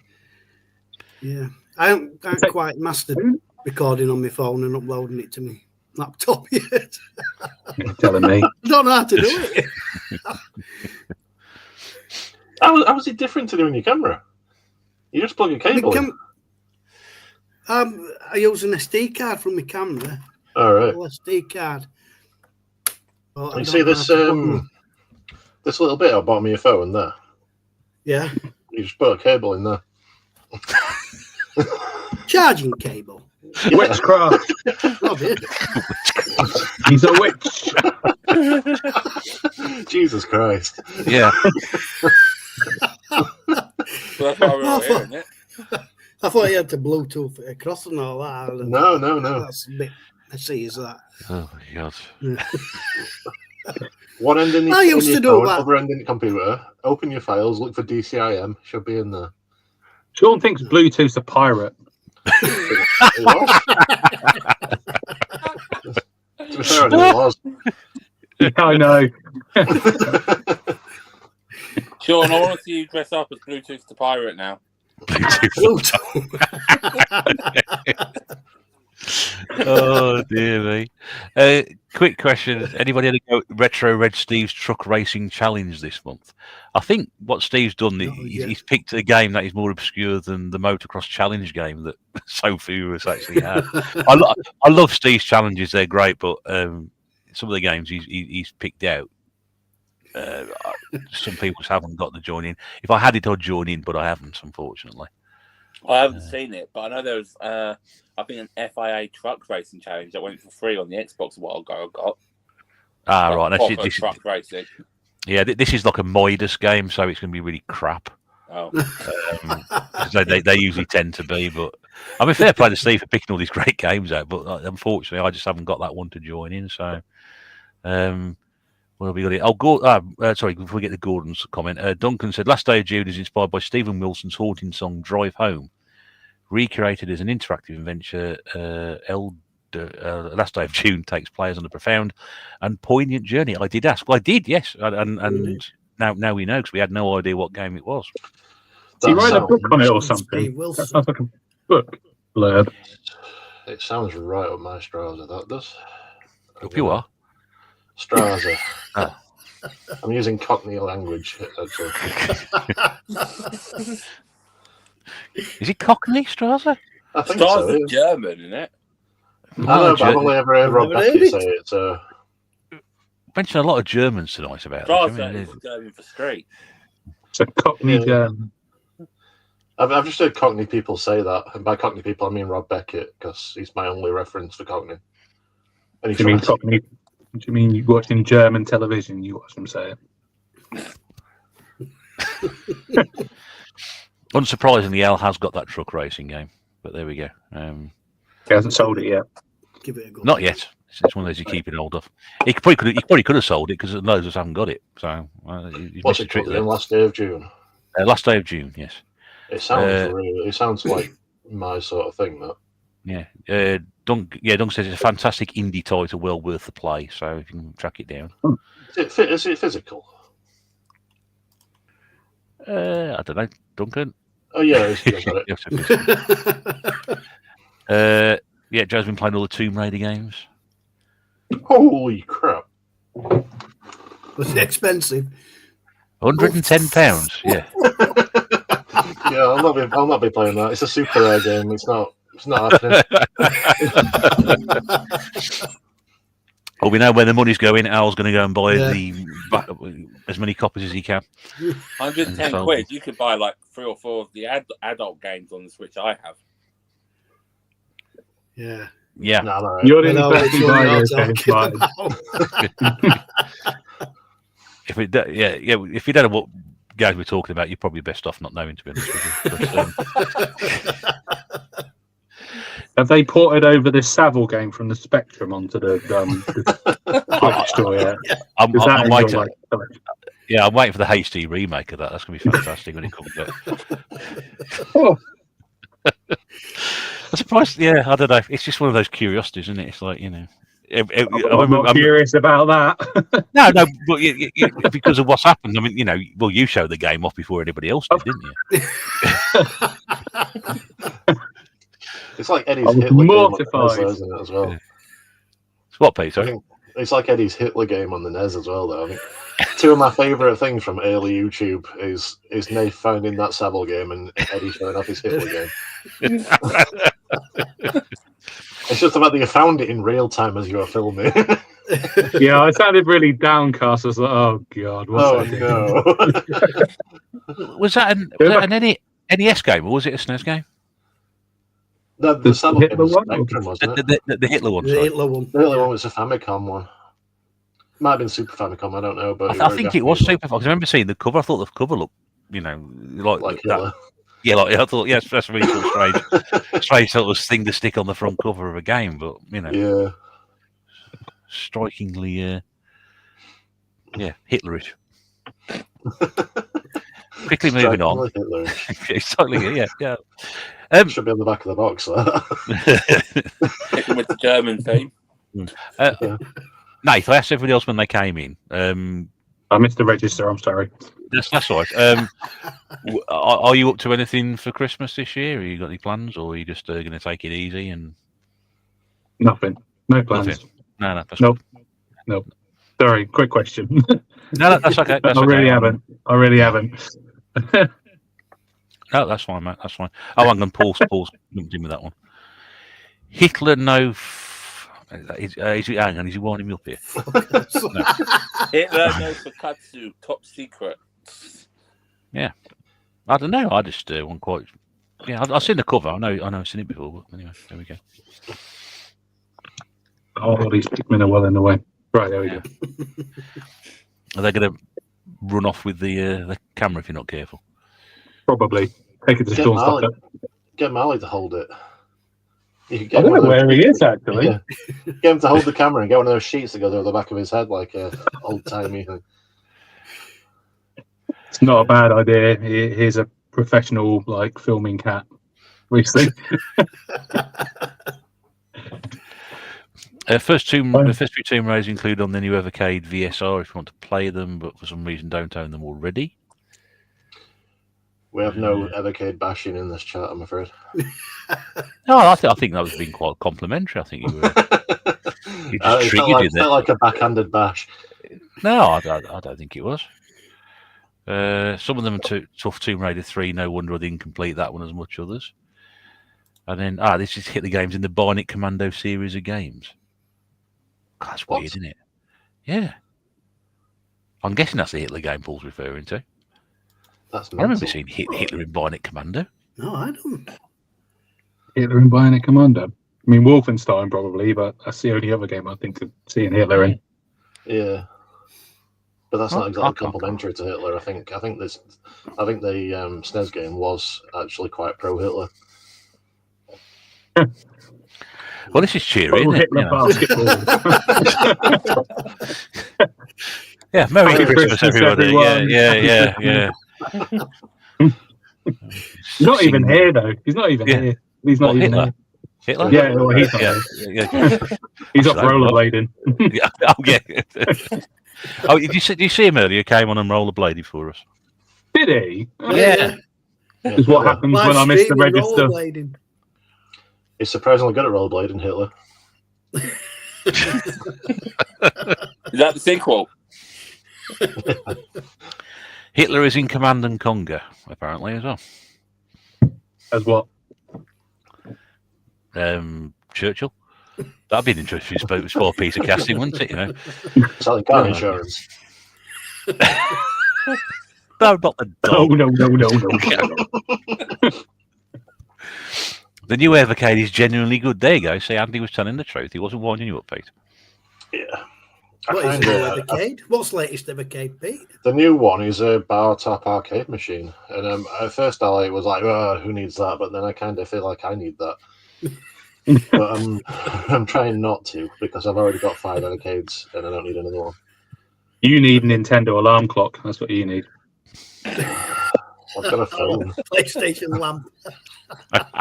I haven't quite mastered recording on my phone and uploading it to my laptop yet. You're telling me. I don't know how to do it. How is it different to doing your camera? You just plug a cable in. I use an SD card from my camera. All right. SD card. You see this this little bit at the bottom of your phone there? Yeah. You just put a cable in there. Charging cable. Yeah. Witchcraft. Oh, dear. He's a witch. Jesus Christ. Yeah. Well, that's why we're all here, isn't it? I thought you had to Bluetooth it across and all that. No. That's a bit messy, is that? Oh my God. One end in the I used to do phone, that. other end in the computer. Open your files, look for DCIM. Should be in there. Sean thinks Bluetooth's a pirate. It was. To be fair, it was. Yeah, I know. Sean, I want to see you dress up as Bluetooth the pirate now. Oh dear me. Quick question: anybody had a go Retro Red Steve's Truck Racing Challenge this month? I think what Steve's done, he's picked a game that is more obscure than the Motocross Challenge game that so few of us actually had. I love Steve's challenges; they're great, but some of the games he's picked out, some people haven't got the join in. If I had it, I'd join in, but I haven't, unfortunately. I haven't seen it, but I know there was, I think, an FIA truck racing challenge that went for free on the Xbox a while ago. I got. Right. Proper truck racing. Yeah, this is like a Midas game, so it's going to be really crap. Oh. They usually tend to be, but I mean, fair play to Steve for picking all these great games out. But unfortunately, I just haven't got that one to join in. So, well, we got it. Sorry, before we get to Gordon's comment, Duncan said last day of June is inspired by Stephen Wilson's haunting song "Drive Home," recreated as an interactive adventure. Last day of June takes players on a profound and poignant journey. I did ask. Well, I did, yes, and now we know because we had no idea what game it was. Did you write a book on it or something? That sounds like a book blurb. It sounds right up my Strauser, that does. Up you are? Strauser. I'm using Cockney language, actually. Is it Cockney, Strasser? I think so. It's German, isn't it? I know, but I've only ever heard Rob Beckett say it. So. Mentioned a lot of Germans tonight about Strasser is German for street. It's a Cockney German. I've just heard Cockney people say that, and by Cockney people I mean Rob Beckett because he's my only reference for Cockney. Do you mean Cockney? Do you mean you watching German television? You watch them say it. Unsurprisingly, Al has got that truck racing game, but there we go. He hasn't sold it yet. Give it a go. Not yet. It's one of those you keep it hold of. He probably could have sold it because loads of us haven't got it. So what's it called? Last day of June. Last day of June. Yes. It sounds it sounds like my sort of thing. That. Yeah. Dunk says it's a fantastic indie title, well worth the play. So if you can track it down. Is it physical? I don't know, Duncan. Oh yeah, yeah, Joe's been playing all the Tomb Raider games. Holy crap! Was it expensive? £110. Yeah. Yeah, I'll not be playing that. It's a super rare game. It's not happening. Well, we know where the money's going. Al's going to go and buy as many copies as he can. 110 quid. You could buy like 3 or 4 of the adult games on the Switch I have. Yeah. Yeah. No, right. You're the If you don't know what guys we're talking about, you're probably best off not knowing, to be honest with you. But, have they ported over this Savile game from the Spectrum onto the Switch store yet? Yeah, I'm waiting for the HD remake of that. That's going to be fantastic when it comes out. Oh, I'm surprised. Yeah, I don't know. It's just one of those curiosities, isn't it? It's like, you know. I'm not curious about that. No, but because of what's happened. I mean, you know, well, you showed the game off before anybody else did, didn't you? It's like Eddie's I was Hitler mortified. game on the NES, isn't it, as well? Yeah. It's what, I Peter? think it's like Eddie's Hitler game on the NES as well, though. I think two of my favourite things from early YouTube is Nath finding that Savile game and Eddie showing off his Hitler game. It's just about that you found it in real time as you were filming. Yeah, I sounded really downcast. I was like, oh god, what's that? No. Was that an NES game or was it a SNES game? The Savile game Hitler was one? Spectrum, wasn't it? The Hitler one. The Sorry. Hitler one. The Hitler one was a Famicom one. Might have been Super Famicom, I don't know. But I think it was Super. I remember seeing the cover. I thought the cover looked, you know, like Hitler. that. Yeah, like I thought. Yes, that's really sort of strange sort of thing to stick on the front cover of a game, but you know, Yeah. strikingly, Hitlerish. Quickly moving on. It's totally, yeah. Should be on the back of the box. With the German theme. Nate, I asked everybody else when they came in. I missed the register. I'm sorry. That's all right. Are you up to anything for Christmas this year? Have you got any plans, or are you just going to take it easy and Nothing. No plans. nothing? No, that's Nope. Sorry. Quick question. No, that's okay. That's I really okay. haven't. No, that's fine, mate. That's fine. Oh, I'm going to pause lumped in with that one. Hitler no. Hang on, is he winding me up here? No. Hitler no Fakatsu, top secret. Yeah, I don't know. I just want quite. Yeah, I've seen the cover. I know I've seen it before. But anyway, there we go. Oh, these Pikmin are well in the way. Right, there we go. Are they going to run off with the camera if you're not careful? Probably. Take it to Sean's doctor. Get Mally to hold it. You could I get don't know one of those where he sheets- is, actually. Yeah. Get him to hold the camera and get one of those sheets that goes over the back of his head like a old timey thing. It's not a bad idea. Here's a professional, filming cat. Recently. The first few Tomb Raiders include on the new Evercade VSR if you want to play them, but for some reason don't own them already. We have no Evercade bashing in this chat, I'm afraid. No, I think that was being quite complimentary. I think you were. You just It triggered it there. felt like a backhanded bash. No, I don't think it was. Some of them are tough. Tomb Raider 3, no wonder I didn't complete that one as much others. And then, this is hit the games in the Bionic Commando series of games. God, that's weird, isn't it? Yeah. I'm guessing that's the Hitler game Paul's referring to. That's I remember seeing Hitler in Bionic Commando. No, I don't. Hitler in Bionic Commando. I mean, Wolfenstein probably, but that's the only other game I think of seeing Hitler in. Yeah. But that's not I exactly can't- complimentary to Hitler. I think the SNES game was actually quite pro-Hitler. Well, this is cheery, Oh, isn't it? Hitler You know? basketball. Yeah, Merry Merry Christmas, Christmas, everybody. everyone. Yeah. He's not even here, though. He's not even Yeah. here. He's not What, even Hitler? here. Hitler? Yeah, well, he's not Yeah. here. He's off rollerblading. Yeah. Oh, yeah. Oh, did you see him earlier? Came on and rollerbladed for us. Did he? Yeah. Is what happens when I miss the Live register. streaming rollerblading. He's surprisingly good at rollerblading, Hitler. Is that the sequel? Hitler is in Command and Conquer, apparently, as well. As what? Churchill. That'd be an interesting small piece of casting, wouldn't it? You know. Selling car Yeah. insurance. No, not the Oh, dog. no. The new Evercade is genuinely good. There you go. See, Andy was telling the truth. He wasn't winding you up, Pete. Yeah. What is the new Evercade? What's latest Evercade, Pete? The new one is a bar top arcade machine, and at first I was like, "Oh, who needs that?" But then I kind of feel like I need that. But I'm trying not to because I've already got 5 arcades and I don't need another one. You need a Nintendo alarm clock. That's what you need. I've got a phone. PlayStation lamp.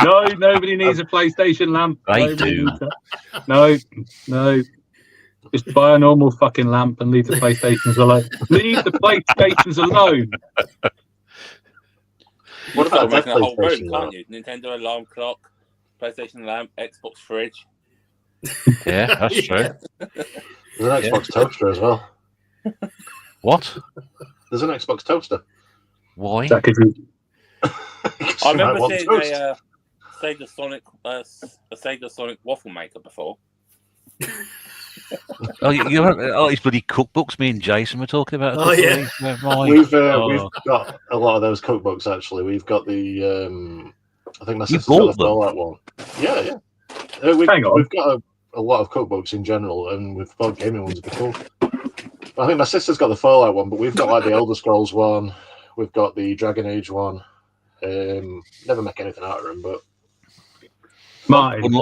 No, nobody needs a PlayStation lamp. They Nobody do. needs that. No. Just buy a normal fucking lamp and leave the PlayStations alone. Leave the PlayStations alone. What You start about making a whole room, PlayStation, can't you? Nintendo alarm clock, PlayStation lamp, Xbox fridge. Yeah, that's true. There's an Xbox toaster as well. What? There's an Xbox toaster. Why? That could be I remember want seeing toast. a Sega Sonic waffle maker before. Oh, these bloody cookbooks me and Jason were talking about. Oh, yeah. We've got a lot of those cookbooks actually. We've got the I think my You sister's got the bought them? Fallout one. Yeah. Hang on. We've got a lot of cookbooks in general, and we've got gaming ones before. I think my sister's got the Fallout one, but we've got like the Elder Scrolls one. We've got the Dragon Age one. Never make anything out of them, but Martin.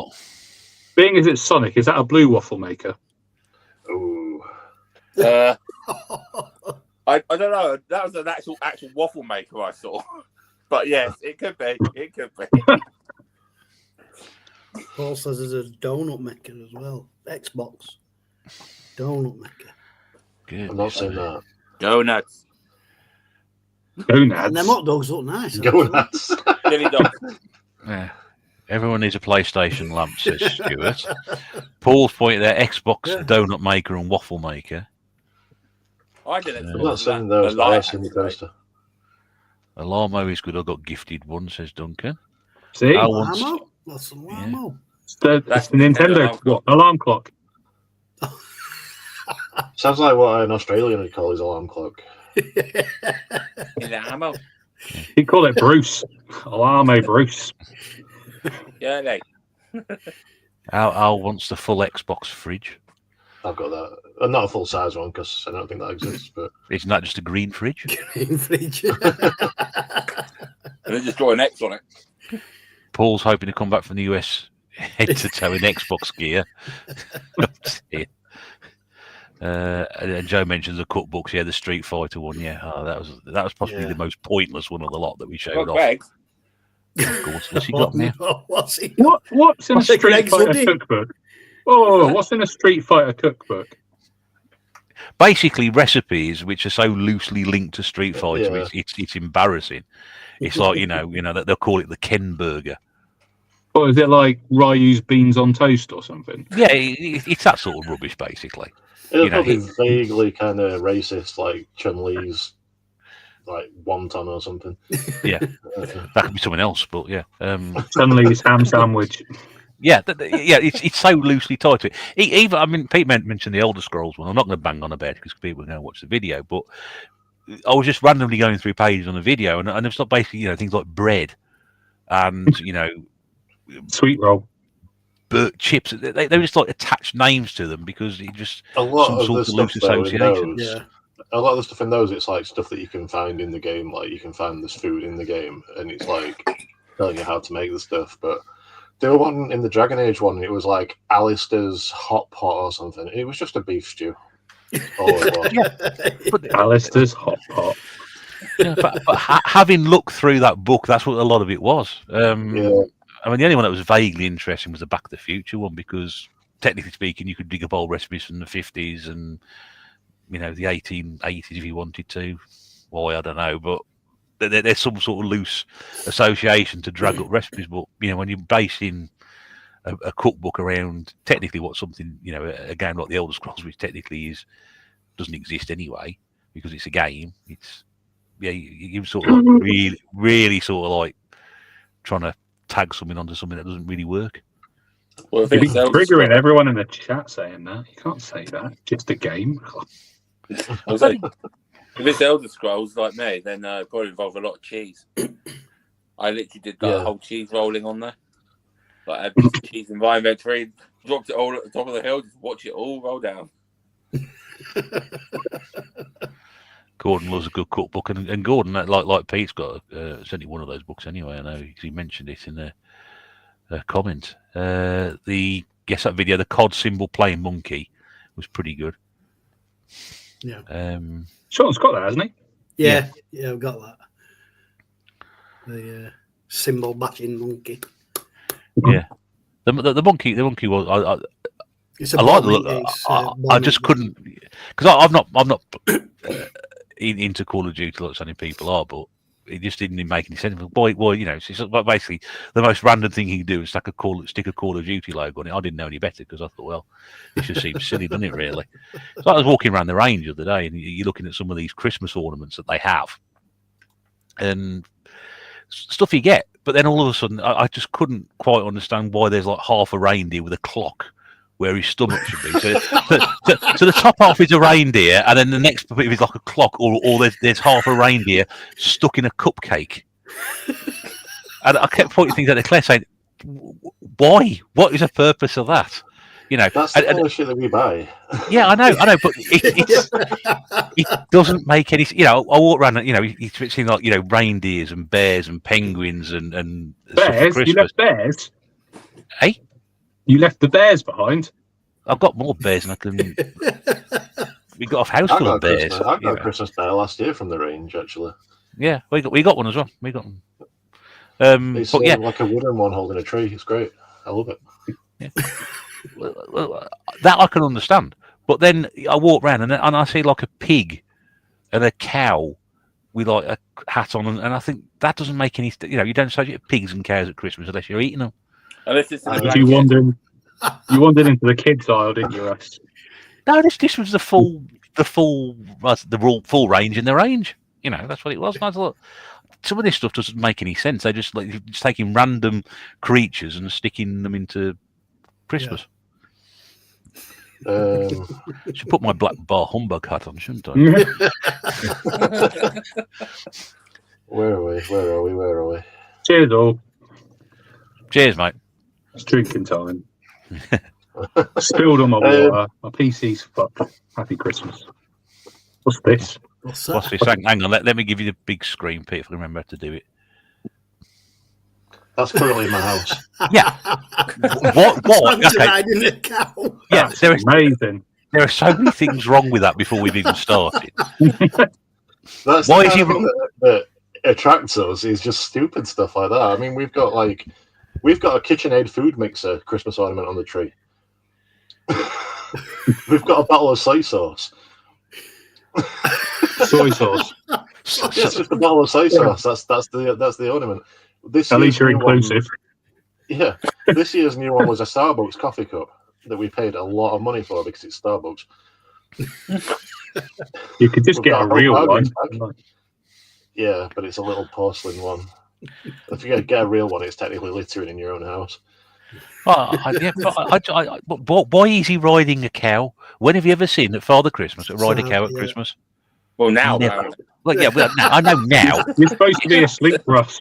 Being as it's Sonic, is that a blue waffle maker? ooh, I don't know. That was an actual waffle maker I saw. But yes, it could be. It could be. Paul says there's a donut maker as well. Xbox donut maker. Good. I'm not saying that. Go nuts. Gonads. And them hot dogs look nice. Go actually. nuts. Billy Dog. Yeah. Everyone needs a PlayStation lamp, says Stuart. Paul's pointed out Xbox, donut maker, and waffle maker. I didn't. I'm not saying those, but I have seen the toaster. Alarmo is good. I got gifted one, says Duncan. See? I want- Lamo? That's some Lamo. It's the Nintendo alarm clock. Sounds like what an Australian would call his alarm clock. In the ammo. He'd call it Bruce. Alarmo Bruce. Yeah, like. Al wants the full Xbox fridge. I've got that. Not a full size one because I don't think that exists. But Isn't that just a green fridge? In fridge. And then just draw an X on it. Paul's hoping to come back from the US head to toe in Xbox gear. And Joe mentions the cookbooks. Yeah, the Street Fighter one. Yeah, that was possibly the most pointless one of the lot that we showed off. Greg. What's he got now? What's he? What's in a What's it, Street Greg's Fighter hoodie? cookbook? Oh, what's in a Street Fighter cookbook? Basically, recipes which are so loosely linked to Street Fighter, it's embarrassing. It's like that they'll call it the Ken burger. Or is it like Ryu's beans on toast or something? Yeah, it's that sort of rubbish, basically. it'll probably vaguely kind of racist, like Chun-Li's like wonton or something. Yeah, that could be something else, but yeah. Chun-Li's ham sandwich. Yeah, it's so loosely tied to it. Even, I mean, Pete mentioned the Elder Scrolls one. I'm not going to bang on about it because people are going to watch the video, but I was just randomly going through pages on the video, and it's not basically things like bread and Sweet roll. burnt chips. They were just like attached names to them because it just A lot some of sort the of loose stuff though, in association. those, Yeah. a lot of the stuff in those, it's like stuff that you can find in the game. Like you can find this food in the game, and it's like telling you how to make the stuff. But there were one in the Dragon Age one. It was like Alistair's hot pot or something. It was just a beef stew. All it was. But, Alistair's hot pot. but having looked through that book, that's what a lot of it was. Yeah. I mean, the only one that was vaguely interesting was the Back to the Future one because, technically speaking, you could dig up old recipes from the 50s and the 1880s if you wanted to. Why, I don't know, but there's some sort of loose association to drag up recipes. But when you're basing a cookbook around technically what something a game like the Elder Scrolls, which technically doesn't exist anyway because it's a game. It's you sort of like really sort of like trying to tag something onto something that doesn't really work. Well, if You'd be it's Elder triggering everyone in the chat saying that. You can't say that. Just a game. Scrolls, if it's Elder Scrolls like me, then it probably involve a lot of cheese. I literally did the whole cheese rolling on there. Like I had a piece of cheese in my inventory, dropped it all at the top of the hill, just watch it all roll down. Gordon loves a good cookbook, and Gordon, like Pete's got certainly one of those books anyway. I know because he mentioned it in a comment. That video, the COD symbol playing monkey, was pretty good. Yeah. Sean's got that, hasn't he? Yeah, I've got that. The cymbal bashing monkey. Yeah, the monkey was. It's a I like the bomb, look. it's, I just couldn't, because I'm not into Call of Duty like so many people are, but it just didn't make any sense. Boy, you know, it's basically the most random thing he can do is stick a Call of Duty logo on it. I didn't know any better because I thought, well, this just seems silly, doesn't it? Really. So I was walking around the range the other day, and you're looking at some of these Christmas ornaments that they have, and stuff you get, but then all of a sudden, I just couldn't quite understand why there's like half a reindeer with a clock where his stomach should be. So the top half is a reindeer, and then the next bit is like a clock, or there's half a reindeer stuck in a cupcake. And I kept pointing things at Claire saying, why? What is the purpose of that? You know, that's the kind of shit that we buy. Yeah, I know, but it doesn't make any. You know, I walk around, and, you know, you've seen like, you know, reindeers and bears and penguins and bears. You left bears. Hey, you left the bears behind. I've got more bears than I can. We got a house full of bears. I got a Christmas bear last year from the range, actually. Yeah, we got one as well. We got one. It's but yeah, like a wooden one holding a tree. It's great. I love it. Yeah. Well, that I can understand, but then I walk around and I see like a pig and a cow with like a hat on, and I think that doesn't make any. You know, you don't associate pigs and cows at Christmas unless you're eating them. Unless it's you wandered into the kids' aisle, didn't you, Russ? No, this was the full range in the range. You know, that's what it was. And I thought, some of this stuff doesn't make any sense. They just taking random creatures and sticking them into Christmas. Yeah. Should put my black bar humbug hat on, shouldn't I? Where are we? Cheers, all. Cheers, mate. It's drinking time. Spilled on my water. My PC's fucked. Happy Christmas. What's this? What's this? Hang on, let me give you the big screen, Pete, if I can remember how to do it. That's currently in my house. Yeah. What? Okay. Riding a cow. Yeah, That's amazing. There are so many things wrong with that before we've even started. That's why is he that attracts us is just stupid stuff like that. I mean, we've got a KitchenAid food mixer Christmas ornament on the tree. We've got a bottle of soy sauce. Soy sauce. It's just a bottle of soy sauce. That's the ornament. At least you're inclusive. Yeah, this year's new one was a Starbucks coffee cup that we paid a lot of money for because it's Starbucks. You could just get a real one. Yeah, but it's a little porcelain one. If you get a real one, it's technically littering in your own house. But why is he riding a cow? When have you ever seen that Father Christmas ride a cow at Christmas? Well, now. Well, yeah, I know now. You're supposed to be asleep, Russ.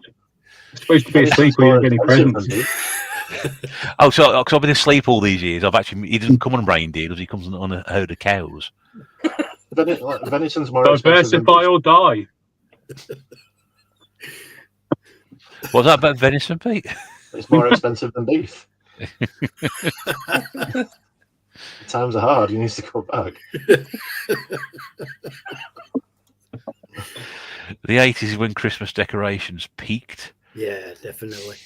You're supposed to be asleep when you're getting presents. Oh, so I've been asleep all these years. He doesn't come on reindeer, does he? Comes on a herd of cows. Venison's more diversify or die. What's that about venison, Pete? It's more expensive than beef. Times are hard. He needs to go back. The 80s is when Christmas decorations peaked. Yeah, definitely.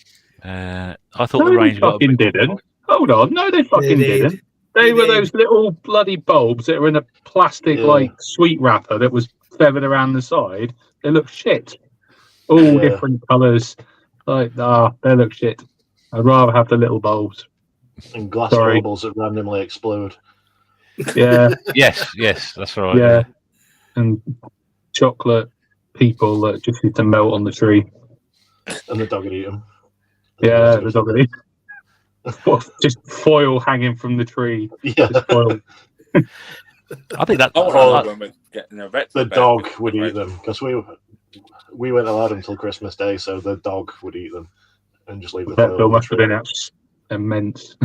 I thought the range fucking didn't. Hold on, no, they fucking didn't. They were those little bloody bulbs that were in a plastic like sweet wrapper that was feathered around the side. They look shit. All different colours. Like, they look shit. I'd rather have the little bulbs. And glass bubbles that randomly explode. Yeah. yes, that's right. Yeah. And chocolate people that just need to melt on the tree. And the dog would eat them. Yeah, the dog would eat. Just foil hanging from the tree. Yeah. I think that the dog would eat them because we weren't allowed until Christmas Day, so the dog would eat them and just leave the that bill must have been immense.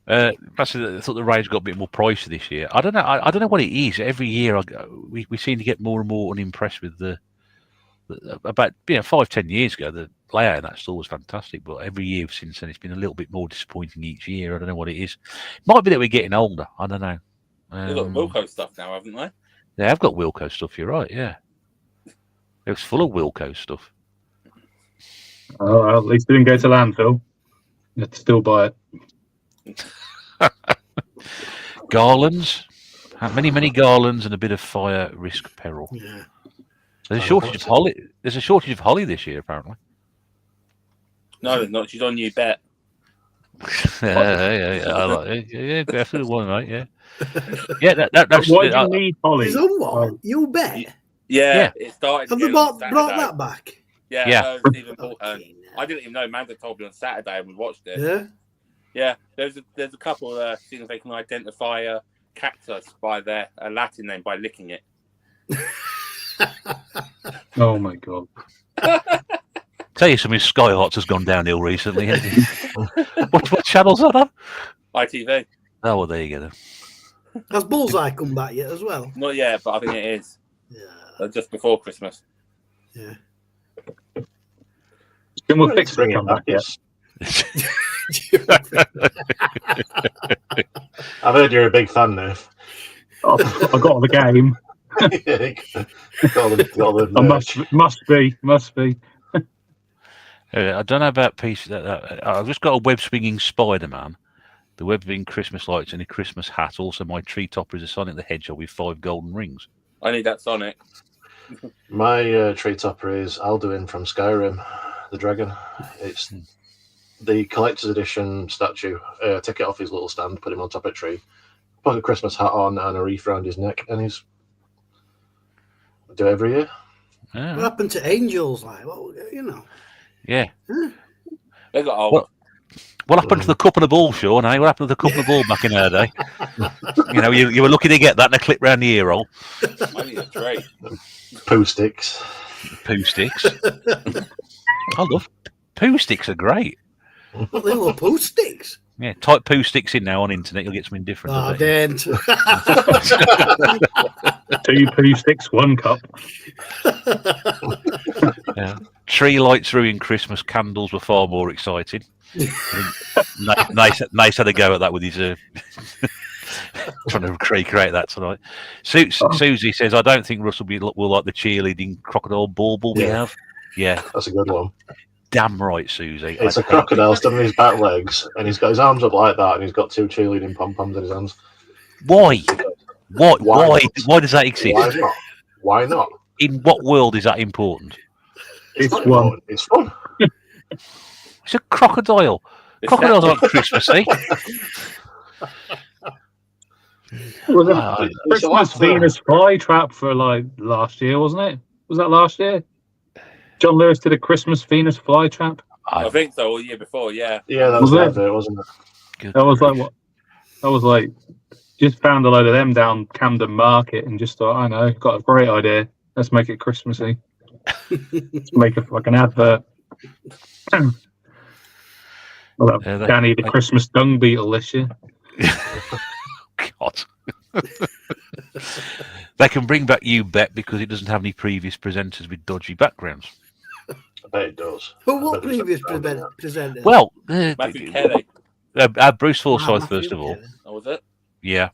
I thought the range got a bit more pricey this year. I don't know. I don't know what it is. Every year, we seem to get more and more unimpressed with the about 5-10 years ago. layout in that store was fantastic, but every year since then it's been a little bit more disappointing each year. I don't know what it is. Might be that we're getting older. I don't know. They've got Wilco stuff now, haven't they? They have got Wilco stuff. You're right. Yeah, it was full of Wilco stuff. Oh, well, at least it didn't go to landfill. You have to still buy it. Garlands, many garlands, and a bit of fire risk peril. Yeah. There's a shortage of holly. There's a shortage of holly this year, apparently. No, there's not. She's on you bet. Yeah, I like it. Yeah, definitely one, mate. Yeah, that's. Why do you need holly? Is on what? You bet. Yeah, it started. Have they brought that back? Yeah, Stephen Paul. I didn't even know. Amanda told me on Saturday and we watched it. Yeah. Yeah, there's a couple of things they can identify a cactus by their Latin name by licking it. Oh my god! Tell you something, Sky Hearts has gone downhill recently. What channel's that on? ITV. Oh, well, there you go. Then. Has Bullseye come back yet as well? Not yet, but I think it is. Yeah. Just before Christmas. Yeah. Can we fix it? Come back yet? I've heard you're a big fan now. Oh, I got the game. Must be. I don't know about piece. I've just got a web swinging Spider-Man, the web swinging Christmas lights, and a Christmas hat. Also, my tree topper is a Sonic the Hedgehog with 5 golden rings. I need that Sonic. My tree topper is Alduin from Skyrim, the dragon. It's the collector's edition statue. Take it off his little stand, put him on top of a tree, put a Christmas hat on and a wreath around his neck, and he's do it every year. Yeah. What happened to angels? Like, well, you know. Yeah. They got old. What happened to the cup and the ball, Sean? Eh? What happened to the cup and the ball back in our day? You know, you were lucky to get that and a clip round the ear hole. I need a tray. Poo sticks. Poo sticks. I love poo sticks. Are great. What the hell are poo sticks? Yeah, type poo sticks in now on internet. You'll get something different. Oh, didn't. 2 poo sticks, 1 cup. Yeah. Tree lights ruin Christmas. Candles were far more exciting. Nice had a go at that with his trying to recreate that tonight. Susie says, "I don't think Russell will like the cheerleading crocodile bauble we have." Yeah, that's a good one. Damn right, Susie. It's a crocodile standing on his back legs, and he's got his arms up like that, and he's got 2 cheerleading pom poms in his hands. Why? Why does that exist? Why not? Why not? In what world is that important? It's fun. It's fun. It's a crocodile. Crocodiles aren't Christmassy. Was it Christmas Venus flytrap for like last year, wasn't it? Was that last year? John Lewis did a Christmas Venus flytrap. I think so. Or the year before, yeah. Yeah, that was it, wasn't it? Good that was grief. like what? That was like just found a load of them down Camden Market and just thought, I know, got a great idea. Let's make it Christmassy. Let's make a fucking advert. Well, Danny the Christmas dung beetle this year. God. They can bring back You Bet because it doesn't have any previous presenters with dodgy backgrounds. I bet it does. Who what previous presenter? Well, Matthew Kelly. Bruce Forsyth, first of all. Oh, was it? Yeah.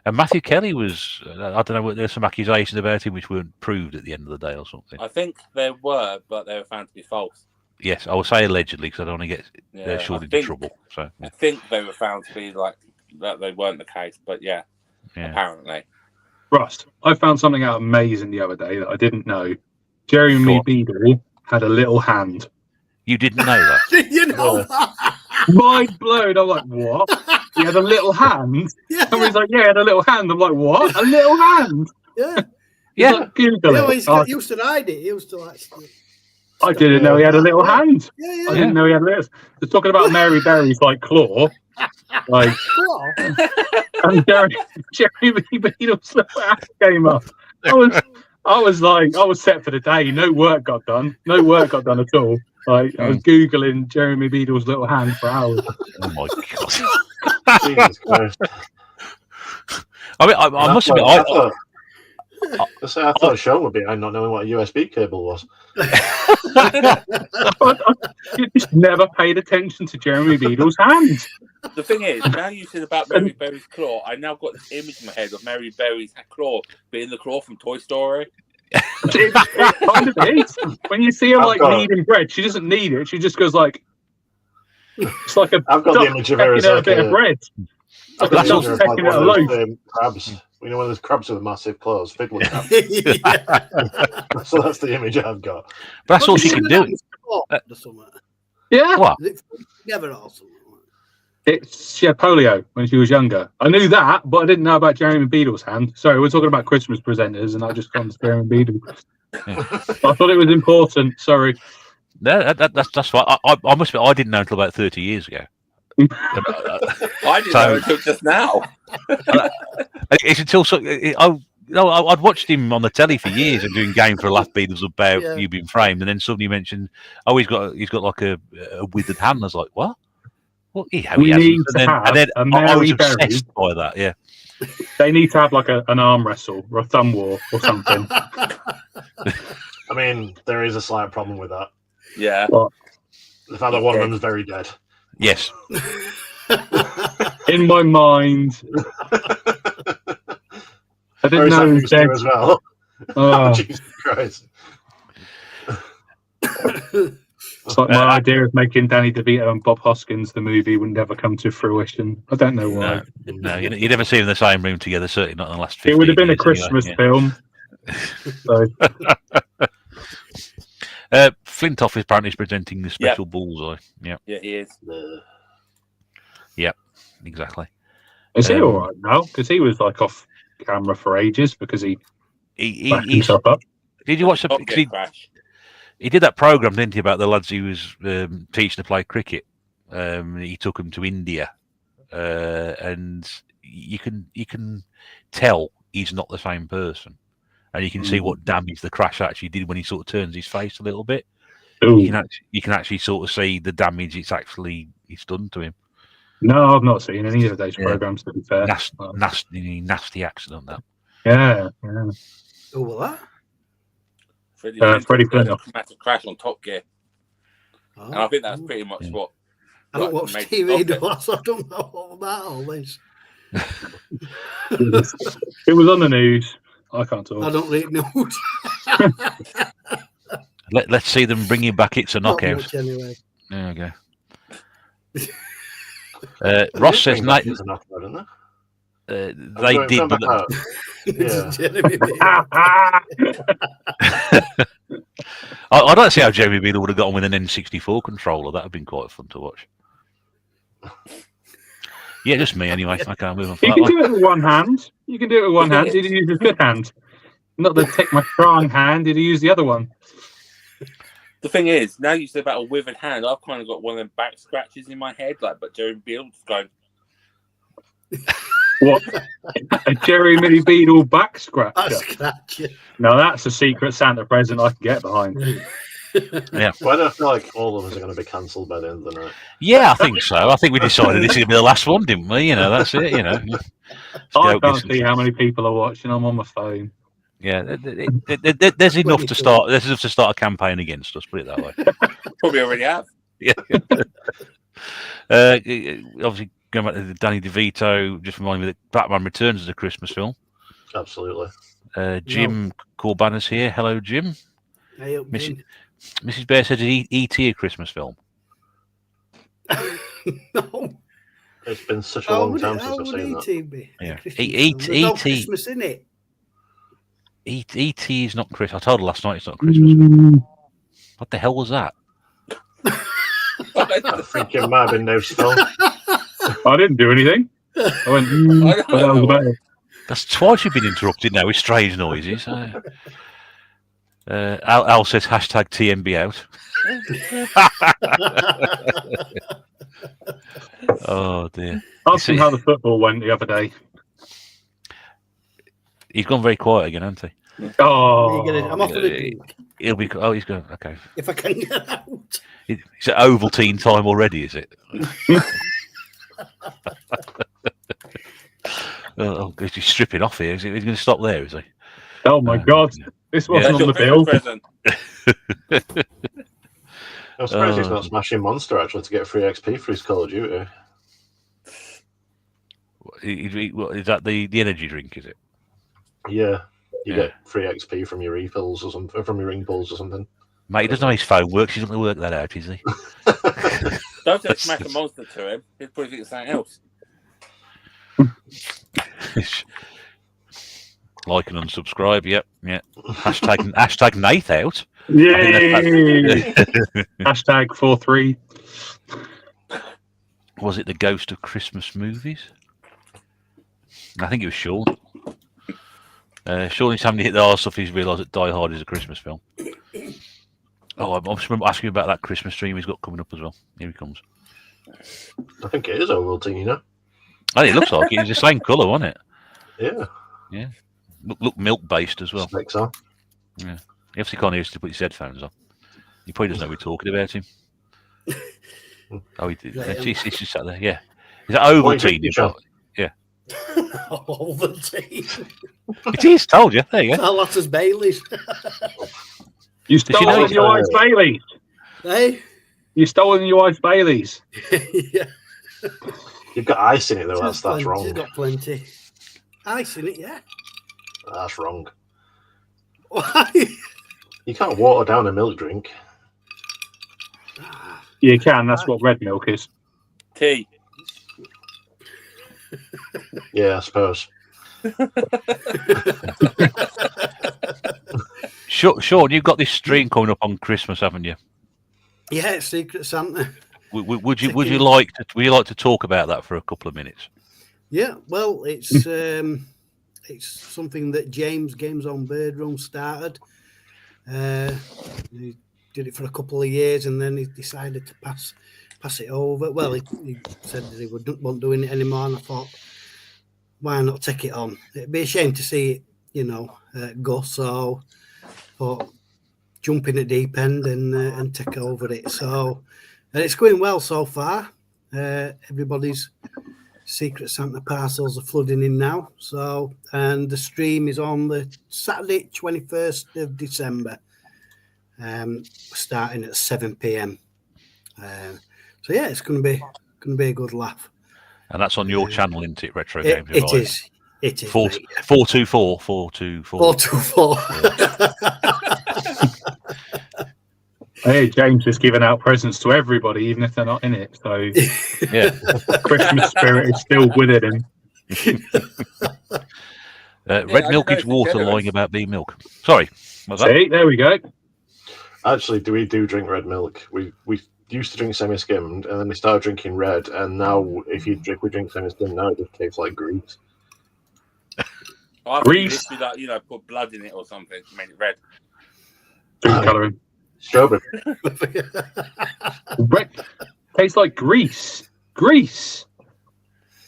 And Matthew Kelly was, I don't know, there's some accusations about him which weren't proved at the end of the day or something. I think there were, but they were found to be false. Yes, I will say allegedly because I don't want to get short into trouble. So I think they were found to be like that. They weren't the case, but yeah. Apparently. Russ, I found something out amazing the other day that I didn't know. Jeremy Beadle had a little hand. You didn't know that? You know that? Mind blown. I'm like, what? He had a little hand? Yeah. And he's like, yeah, he had a little hand. I'm like, what? A little hand? Yeah. Yeah. Like, Google it. He used to hide it. He used to like... I didn't know he had a little hand. Yeah. I didn't know he had a little... They're talking about Mary Berry's like claw. Like... And Jeremy Beadle's little ass came up. I was set for the day. No work got done. No work got done at all. Like I was Googling Jeremy Beadle's little hand for hours. Oh my God. Jesus Christ. I mean, I must admit, I thought Sean would be behind not knowing what a USB cable was. You just never paid attention to Jeremy Beadle's hand. The thing is, now you said about Mary Berry's claw, I now got this image in my head of Mary Berry's claw being the claw from Toy Story. It kind of is. When you see her like kneading bread, she doesn't knead it. She just goes like, it's like a. I've got the image of her as a like bit of bread. I've got the image of like one of those crabs. You know, one of those crabs with massive claws, fiddler crab. So that's the image I've got. But that's all she can do. Yeah. What? Is it together or something? She had polio when she was younger. I knew that, but I didn't know about Jeremy Beadle's hand. Sorry, we're talking about Christmas presenters, and I just gone to Jeremy Beadle. Yeah. I thought it was important. Sorry. No, that's fine. I must admit, I didn't know until about 30 years ago. I didn't know until just now. It's until I'd watched him on the telly for years and doing Game for a Laugh Beatles about You Being Framed, and then suddenly mentioned, he's got like a withered hand. I was like, what? Well, we need to have a Mary Berry. Obsessed by that. Yeah, they need to have like an arm wrestle or a thumb war or something. I mean, there is a slight problem with that. Yeah, the fact that one of them is very dead. Yes. In my mind, I didn't know he was dead as well. Oh. Jesus Christ! It's like my idea of making Danny DeVito and Bob Hoskins the movie would never come to fruition. I don't know why. No, you never see them in the same room together. Certainly not in the last 15 It would have been a years Christmas anyway, film. So. Flintoff is apparently presenting the special bullseye. Yeah, he is. Yeah, exactly. Is he all right now? Because he was like off camera for ages because he backed himself up. Did you watch the crash? He did that program, didn't he, about the lads he was teaching to play cricket? He took them to India, and you can tell he's not the same person, and you can see what damage the crash actually did when he sort of turns his face a little bit. You can actually sort of see the damage it's done to him. No, I've not seen any of those programs. To be fair, nasty accident that. Yeah. Oh, well, that. Freddie Flintoff. Massive crash on Top Gear, and I think that's pretty much what. I don't watch TV, so I don't know all about all this. It was on the news. I can't talk. I don't read news. Let's see them bring him back. It's a knockout. Much anyway. There we go. Ross says night. They did, but I don't see how Jeremy Beadle would have got on with an N64 controller. That would have been quite fun to watch. Yeah, just me anyway. I can't move on. You can do it with one hand. You can do it with one hand. Did you use the good hand? Not the take my strong hand. Did you use the other one? The thing is, now you said about a withered hand, I've kind of got one of them back scratches in my head, but Jeremy Beadle's going. What? A Jeremy Beadle back scratcher? No, that's a secret Santa present I can get behind. Yeah. Well, I feel like all of us are going to be cancelled by the end of the night. Yeah, I think so. I think we decided this is going to be the last one, didn't we? That's it. I can't see how many people are watching. I'm on my phone. Yeah, there's enough to start. There's enough to start a campaign against us. Put it that way. Probably already have. Yeah. Obviously, going back to Danny DeVito, just reminding me that Batman Returns is a Christmas film. Absolutely. Jim Corbana's here. Hello, Jim. Hey, Mrs. Bear said, "Is E.T. a Christmas film?" No. It's been such a long time since I've seen that. Yeah. E.T. No Christmas in it. E.T. is not Christmas. I told her last night it's not Christmas. What the hell was that? I think it might have been no film. I didn't do anything. I went. That's twice you've been interrupted now with strange noises. Al says hashtag tNb out. Oh dear. Ask him how the football went the other day. He's gone very quiet again, hasn't he? Oh, I'm off with a drink. He'll be. Oh, he's going. Okay. If I can get out. It's at Ovaltine time already, is it? He's stripping off here. He's going to stop there, is he? Oh my God, this wasn't That's on the your bill. present. I'm surprised he's not smashing Monster actually to get free XP for his Call of Duty. Is that the energy drink? Is it? Yeah, you Yeah. get free XP from your refills or something, from your ring pulls or something. Mate, he doesn't know his phone works. He's not going to work that out, is he? Don't say smack a monster to him. He'll probably think it's something else. Like and unsubscribe. Yep. Yeah. Hashtag Nath out. Yay! Hashtag 43. Was it the Ghost of Christmas Movies? I think it was Sean. Sean is having to hit the arse off. He's realised that Die Hard is a Christmas film. Oh, I'm just asking you about that Christmas stream he's got coming up as well. Here he comes. I think it is Ovaltine, you know? Oh, it looks like it. It's the same colour, wasn't it? Yeah. Yeah. Look milk-based as well. Specs on. Yeah. He obviously can't hear us to put his headphones on. He probably doesn't know we're talking about him. Oh, he did. He's just sat there, yeah. Is that Ovaltine you've got? Yeah. Ovaltine. It is, told you. There you go. Oh, that's Bailey's. You stolen your wife's Baileys. Hey? You stolen your wife's Baileys. Yeah. You've got ice in it though. That's She's wrong. got plenty. Ice in it, yeah. That's wrong. Why? You can't water down a milk drink. You can. That's what red milk is. Tea. Yeah, I suppose. Sean, you've got this stream coming up on Christmas, haven't you? Yeah, it's Secret Santa. Would you like to talk about that for a couple of minutes? Yeah, well, it's something that James Games on Bird Room started. He did it for a couple of years, and then he decided to pass it over. Well, he said that he wasn't doing it anymore, and I thought, why not take it on? It'd be a shame to see it, go. So, but jump in at deep end and take over it. So, and it's going well so far. Everybody's Secret Santa parcels are flooding in now. So, and the stream is on the Saturday, 21st of December, starting at 7 p.m. So yeah, it's going to be a good laugh. And that's on your channel, isn't it? Retro It Games. is. It is. 424. 424. Hey, James is giving out presents to everybody, even if they're not in it. So Yeah. Christmas spirit is still within him. Red milk is water lying about being milk. Sorry. What's that? See, there we go. Actually, we do drink red milk. We used to drink semi-skimmed, and then we started drinking red. And now, if we drink semi-skimmed now, it just tastes like grease. I think it's like, put blood in it or something to make it red. Food colouring. Strawberry. Red tastes like grease. Grease.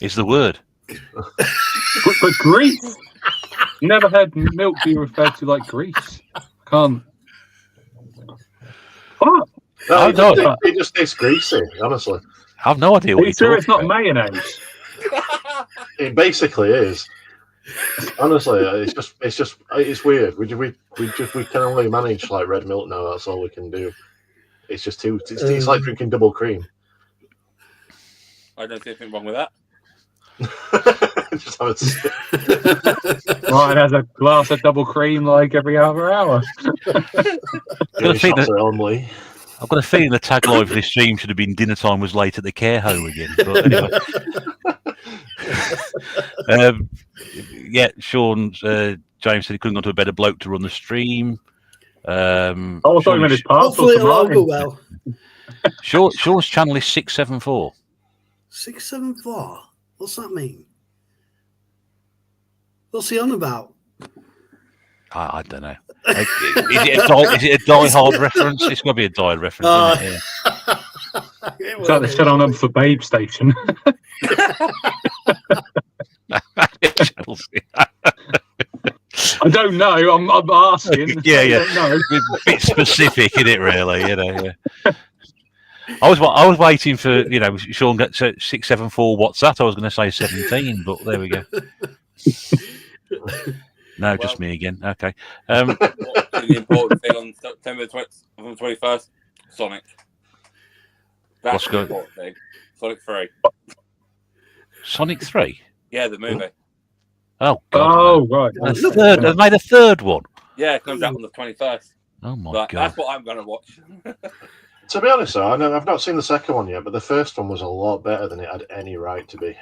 Is the word. But grease. Never had milk be referred to like grease. Can't. What? No, it just tastes greasy, honestly. I have no idea what Are you sure it's not mayonnaise? It basically is. Honestly, it's weird. We can only manage like red milk now. That's all we can do. It's just it's like drinking double cream. I don't see anything wrong with that. Just have it. Right, it has a glass of double cream like every other hour. Only. I've got a feeling the tagline for this stream should have been "Dinner time was late at the care home" again. But anyway, yeah, Sean James said he couldn't go to a better bloke to run the stream. I thought he meant his parcel. Hopefully it'll all go well. Sean's channel is 674. 674. What's that mean? What's he on about? I don't know. Is it a Die Hard reference? It's got to be a Die Hard reference. Isn't it? Yeah. Is that the channel number for Babe Station? I don't know. I'm asking. Yeah. I don't know. A bit specific, isn't it? Really, Yeah. I was waiting for Sean got 674. What's that? I was going to say 17, but there we go. No, just me again. Okay. What's the important thing on September 21st? Sonic. That's the important thing. Sonic 3. Sonic 3? Yeah, the movie. Oh, God. Oh, right. They made a third one. Yeah, it comes out on the 21st. Oh, my But God. that's what I'm going to watch. To be honest, though, I've not seen the second one yet, but the first one was a lot better than it had any right to be.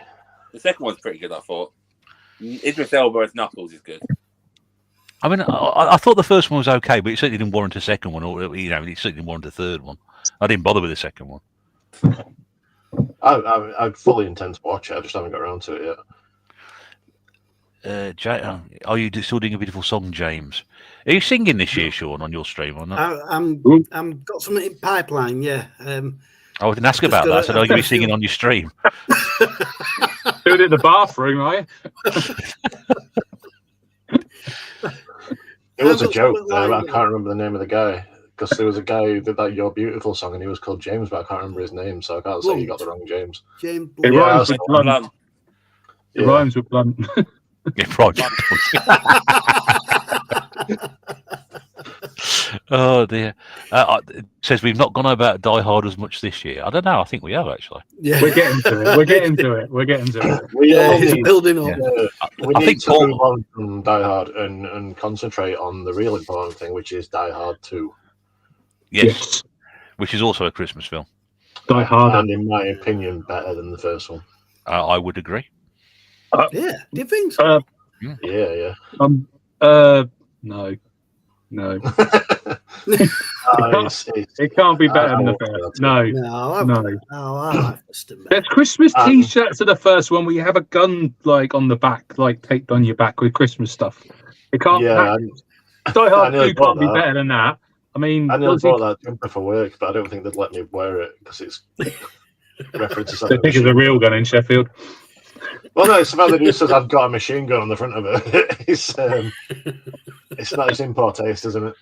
The second one's pretty good, I thought. Idris Elba as Knuckles is good. I mean, I thought the first one was okay, but it certainly didn't warrant a second one, or it certainly didn't warrant a third one. I didn't bother with the second one. I fully intend to watch it. I just haven't got around to it yet. Are you still doing a beautiful song, James? Are you singing this year, Sean, on your stream or not? I'm got something in pipeline. Yeah. I didn't ask about that. I said, are you singing on your stream? Doing it in the bathroom, are you? It was a joke, though. I can't remember the name of the guy. Because there was a guy who did that You're Beautiful song, and he was called James, but I can't remember his name, so I can't say you got the wrong James. James It Yeah, rhymes with blunt. Blunt. It rhymes with blunt. Yeah, right. Oh dear. It says we've not gone about Die Hard as much this year. I don't know. I think we have actually. Yeah. We're getting to it. We're getting to it. We're getting to it. We all It's need, building up. we I need think to Paul- move on from Die Hard and concentrate on the real important thing, which is Die Hard 2. Yes. Which is also a Christmas film. Die harder. And in my opinion, better than the first one. I would agree. Yeah. Do you think so? Yeah. No. It can't be better than the first. No. I like Festive. There's Christmas T-shirts of the first one where you have a gun like on the back, like taped on your back with Christmas stuff. It can't. Yeah, Die Hard 2 bought can't be that. better than that. I mean, I nearly bought that jumper for work, but I don't think they'd let me wear it because it's references. they think it's a real gun in Sheffield. Well, no, it's about the news says I've got a machine gun on the front of it. It's not its import taste, isn't it?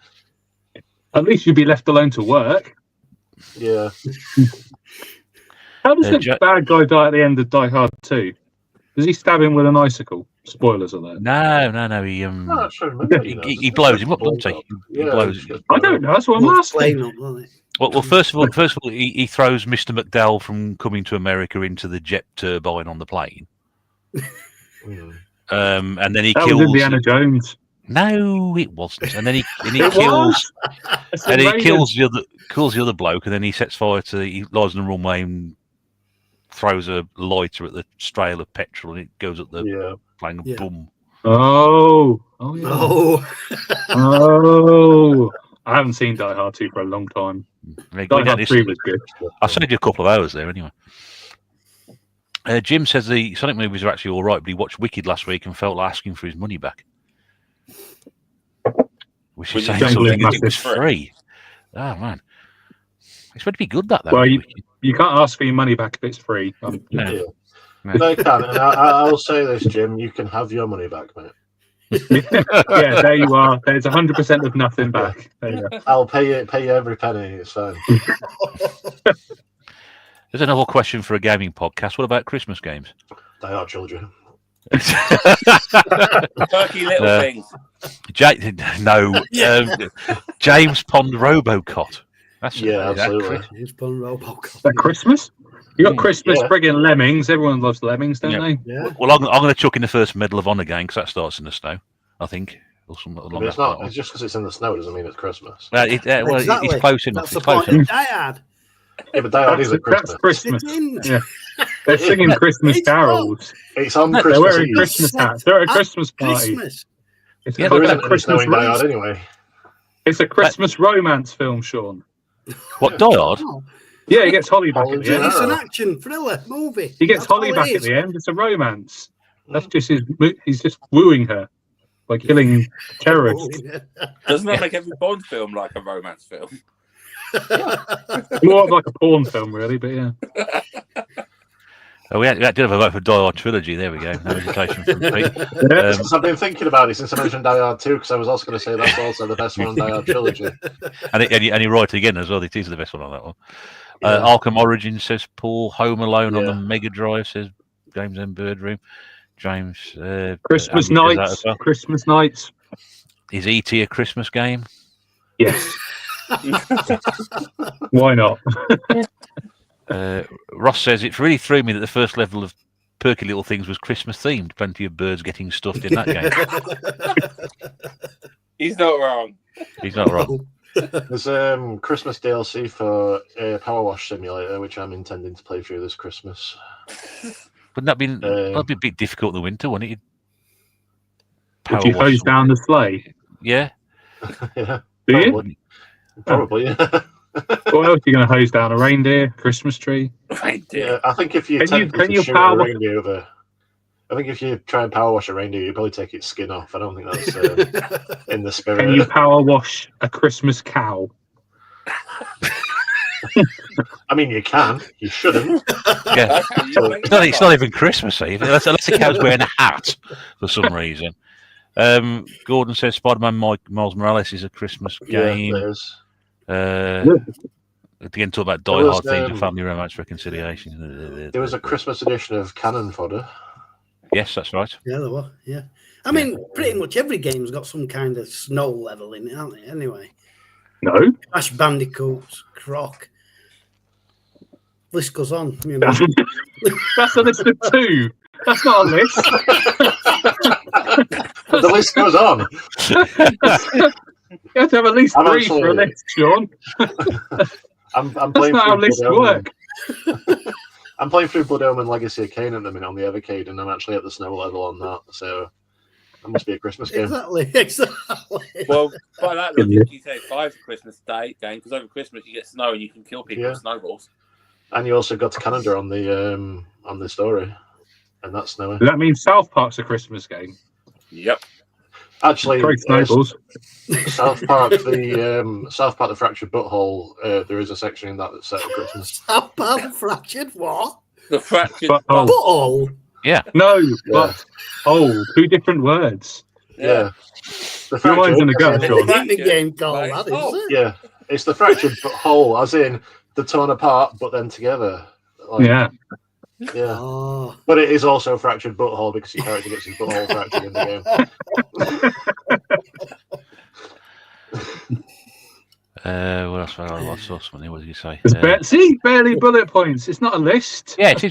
At least you'd be left alone to work. Yeah. How does the bad guy die at the end of Die Hard 2? Does he stab him with an icicle? Spoilers alert. No. He blows him up, doesn't he? He blows him. I don't know. That's what I'm asking. Well, first of all, he throws Mr. McDowell from coming to America into the jet turbine on the plane. And then he that kills was Indiana Jones. No, it wasn't. And then he It kills was. and he kills the other bloke, and then he sets fire to he lies in the runway and throws a lighter at the trail of petrol, and it goes up the plane. Boom. Oh, Oh. oh! I haven't seen Die Hard 2 for a long time. Die Hard 3 was good. I saved you a couple of hours there anyway. Jim says the Sonic movies are actually all right, but he watched Wicked last week and felt like asking for his money back. Which is saying something that it was free. Oh, man. It's meant to be good, that, though. Well, you can't ask for your money back if it's free. No, you can. And I'll say this, Jim, you can have your money back, mate. Yeah, there you are. There's 100% of nothing back. There you go. I'll pay you every penny. It's fine. There's another question for a gaming podcast. What about Christmas games? Die Hard Children. Turkey Little Things. James Pond Robocot. That's absolutely. James Pond Robocot. Is that Christmas? You got Christmas friggin' lemmings. Everyone loves lemmings, don't they? Yeah. Well, I'm going to chuck in the first Medal of Honor game because that starts in the snow, I think. Or something along It's not. It's just because it's in the snow doesn't mean it's Christmas. Exactly. It's close enough. That's the point of Die Hard. Yeah, but Die Hard is at Christmas. That's Christmas. Yeah. They're singing Christmas carols. It's on They're Christmas wearing Eve. Christmas hats. They're at a Christmas party. Christmas. It's There a isn't any Christmas snow in Die Hard anyway. It's a Christmas romance film, Sean. What, Die Hard? Oh, Yeah, he gets Holly back at the Yeah. end. it's an action thriller movie. He gets That's all Holly it back at is. the end. It's a romance. That's just he's just wooing her by killing terrorists. Doesn't that make every Bond film like a romance film? More of like a porn film, really, but yeah. Oh, we did have a vote for Die Hard Trilogy. There we go. No hesitation from Pete. Since I've been thinking about it since I mentioned Die Hard 2, because I was also going to say that's also the best one on Die Hard Trilogy. And you're right again as well. It is the best one on that one. Arkham Origins says Paul. Home Alone on the Mega Drive says James and Birdroom. James. Christmas Andy says that nights. as well. Christmas nights. Is E.T. a Christmas game? Yes. Why not? Ross says it really threw me that the first level of Perky Little Things was Christmas themed. Plenty of birds getting stuffed in that game. He's not wrong. He's not wrong. There's Christmas DLC for Power Wash Simulator, which I'm intending to play through this Christmas. Wouldn't that be that'd be a bit difficult in the winter, wouldn't it? Would you hose down the sleigh? Yeah. Yeah. Do you? Probably. Yeah. What else are you going to hose down? A reindeer? Christmas tree? Yeah, I think if you Can attempt you to shoot power- a reindeer with a, I think if you try and power wash a reindeer, you probably take its skin off. I don't think that's in the spirit. Can you power wash a Christmas cow? I mean, you can. You shouldn't. Yeah. It's not even Christmas Eve, unless the cow's wearing a hat for some reason. Gordon says Spider-Man Miles Morales is a Christmas game. Yeah, it is. Again, talk about Die Hard themes and family romance reconciliation. There was a Christmas edition of Cannon Fodder. Yes, that's right. Yeah, there were. Yeah. I mean, pretty much every game's got some kind of snow level in it, hasn't it? Anyway. No. Crash Bandicoots, Croc. List goes on. You know. That's a list of 2. That's not a list. The list goes on. You have to have at least 3 for a list, Sean. I'm That's playing not how through lists Blood work. Omen. I'm playing through Blood Omen Legacy of Kain at the minute on the Evercade, and I'm actually at the snow level on that. So that must be a Christmas game. Exactly. Well, by that logic, you say 5's a Christmas Day game because over Christmas you get snow and you can kill people with snowballs. And you also got to Canada on the story, and that's snowy. Does that mean South Park's a Christmas game? Yep. Actually, Great snowballs. South Park, the Fractured Butthole. There is a section in that that's set at Christmas. South Park the Fractured what? The Fractured Butthole. Yeah. No, but 2 different words. Yeah. The Your mind's in the gut, Sean. The game called that, is it? Yeah, it's the Fractured Butthole, as in the torn apart, but then together. Like, Yeah. Yeah. Oh. But it is also Fractured Butthole because your character gets his butthole fractured in the game. What else? I saw something. What did you say? See, barely bullet points. It's not a list. Yeah, it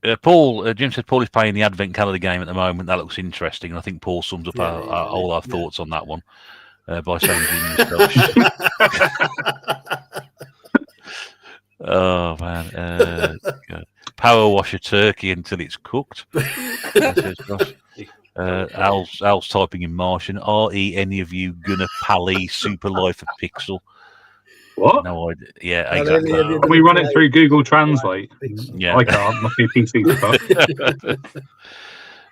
is. Paul, Jim said Paul is playing the Advent Calendar game at the moment. That looks interesting, and I think Paul sums up all our thoughts on that one by saying oh man, power wash a turkey until it's cooked. Al's typing in Martian. Are any of you gonna pally Super Life of Pixel? What? No idea. Yeah, exactly. Can we run it through Google Translate? Yeah, I can't. Must be PC stuff.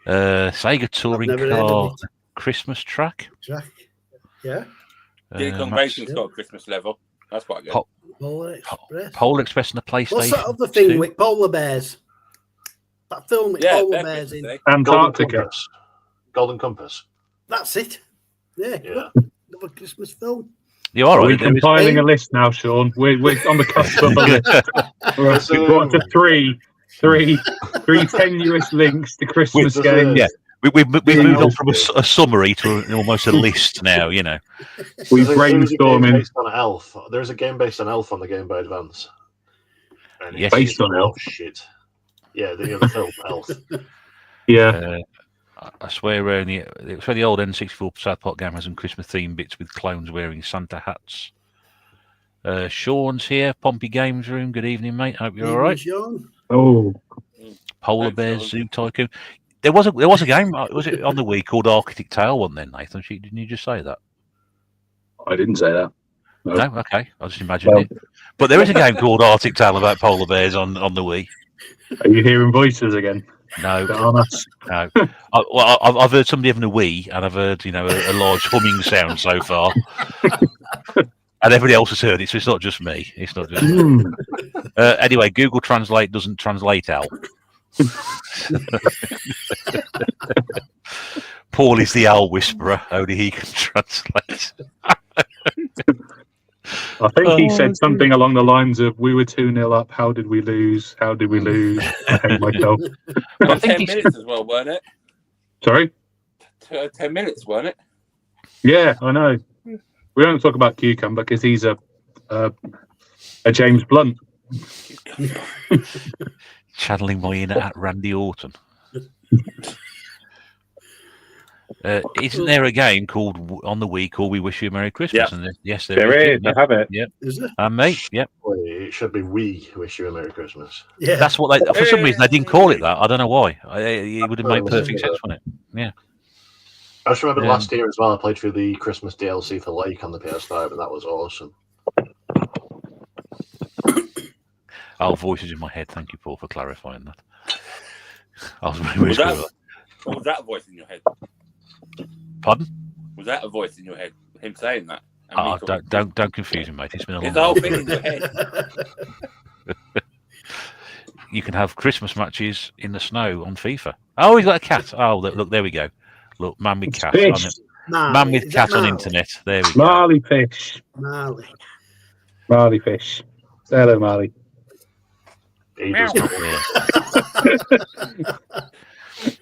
Sega touring car Christmas track. Yeah. Invasion's got a Christmas level. That's quite good. Polar Express. Polar Express and the PlayStation. What's that other thing 2? with polar bears? That film with polar bears in Antarctica. Golden Compass. That's it. Yeah. Another Christmas film. You are right. We're compiling a list now, Sean. We're on the cusp of a list. We've got to three tenuous links to Christmas games. Yeah. We've moved on from a summary to almost a list now, you know. We're brainstorming. Based on Elf. There's a game based on Elf on the Game Boy Advance. Yes, based on Elf. Shit. Yeah, the film Elf. Yeah. I swear the old N64 South Park game has some Christmas themed bits with clones wearing Santa hats. Sean's here, Pompey Games Room. Good evening, mate. Hope you're all right. Sean. Oh. Polar Bears Zoo Tycoon. There was a game. Was it on the Wii called Arctic Tale? Wasn't there, Nathan? Didn't you just say that? I didn't say that. No. Okay. I just imagined it. But there is a game called Arctic Tale about polar bears on the Wii. Are you hearing voices again? No. No. I've heard somebody having a Wii, and I've heard a large humming sound so far, and everybody else has heard it, so it's not just me. It's not just me. Anyway, Google Translate doesn't translate out. Paul is the owl whisperer. Only he can translate. I think he said something along the lines of, "We were 2-0 up. How did we lose? How did we lose? I hate myself." I Well, think 10 minutes as well, weren't it? Sorry. 10 minutes, weren't it? Yeah, I know. We don't talk about Cucumber because he's a James Blunt. channeling my inner at Randy Orton. Isn't there a game called On the Week or We Wish You a Merry Christmas? Yeah. And yes, There is. I have it. Yep. Is it? And me. Yep. It should be We Wish You a Merry Christmas. Yeah. That's what they. For some reason, they didn't call it that. I don't know why. It would have made perfect sense, wouldn't it? Yeah. I just remember last year as well. I played through the Christmas DLC for Lake on the PS5, and that was awesome. Oh, voices in my head. Thank you, Paul, for clarifying that. I was really screwed up. Was that a voice in your head? Pardon? Was that a voice in your head? Him saying that? Oh, don't confuse him, mate. It's been a long It's the whole time. thing in your head. You can have Christmas matches in the snow on FIFA. Oh, he's got a cat. Oh, look, there we go. Look, man with cat. Fish. Man with cat on internet. There we go. Marley fish. Marley. Marley fish. Hello, Marley. He does not.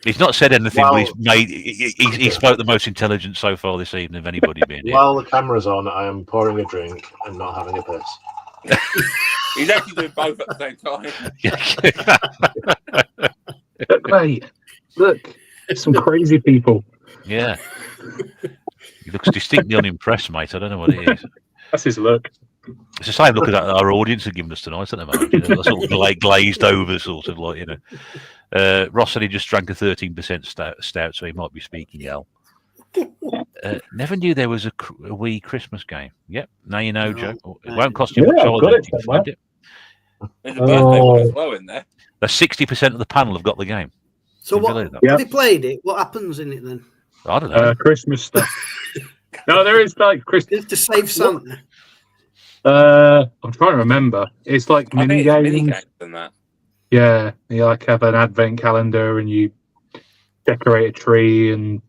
He's not said anything, Well, but he spoke the most intelligent so far this evening of anybody being here. While the camera's on, I am pouring a drink and not having a piss. He's actually doing both at the same time. Look, mate. Look. Some crazy people. Yeah. He looks distinctly unimpressed, mate. I don't know what it is. That's his look. It's the same look that our audience have given us tonight, isn't it, mate? You know, sort of glazed over, sort of like, you know. Ross said he just drank a 13% stout, so he might be speaking L. Never knew there was a Wii Christmas game. Yep, now you know, Joe. It won't cost you much either if you find it. There's a birthday one as well in there. The 60% of the panel have got the game. So what? Believe that? Have they played it? What happens in it then? I don't know. Christmas stuff. No, there is like Christmas. It's to save Santa. I'm trying to remember. It's like I mini think it's games. mini games than that. Yeah, you like have an advent calendar and you decorate a tree and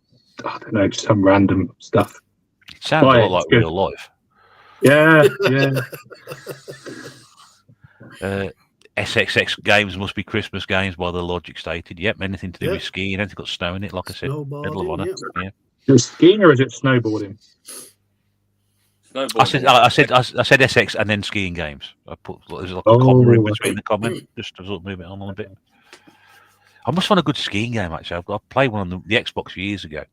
I don't know, some random stuff. It sounds a lot like good. real life. Yeah, yeah. SXX games must be Christmas games by the logic stated. Yep, anything to do Yep. with skiing, anything got snow in it, like I said. Medal of Honor. Snowboarding, Yeah. Is it skiing or is it snowboarding? Snowboarding. I said SX and then skiing games. I put there's like a comma in between the comment just to sort of move it on a bit. I must find a good skiing game actually. I played one on the Xbox years ago,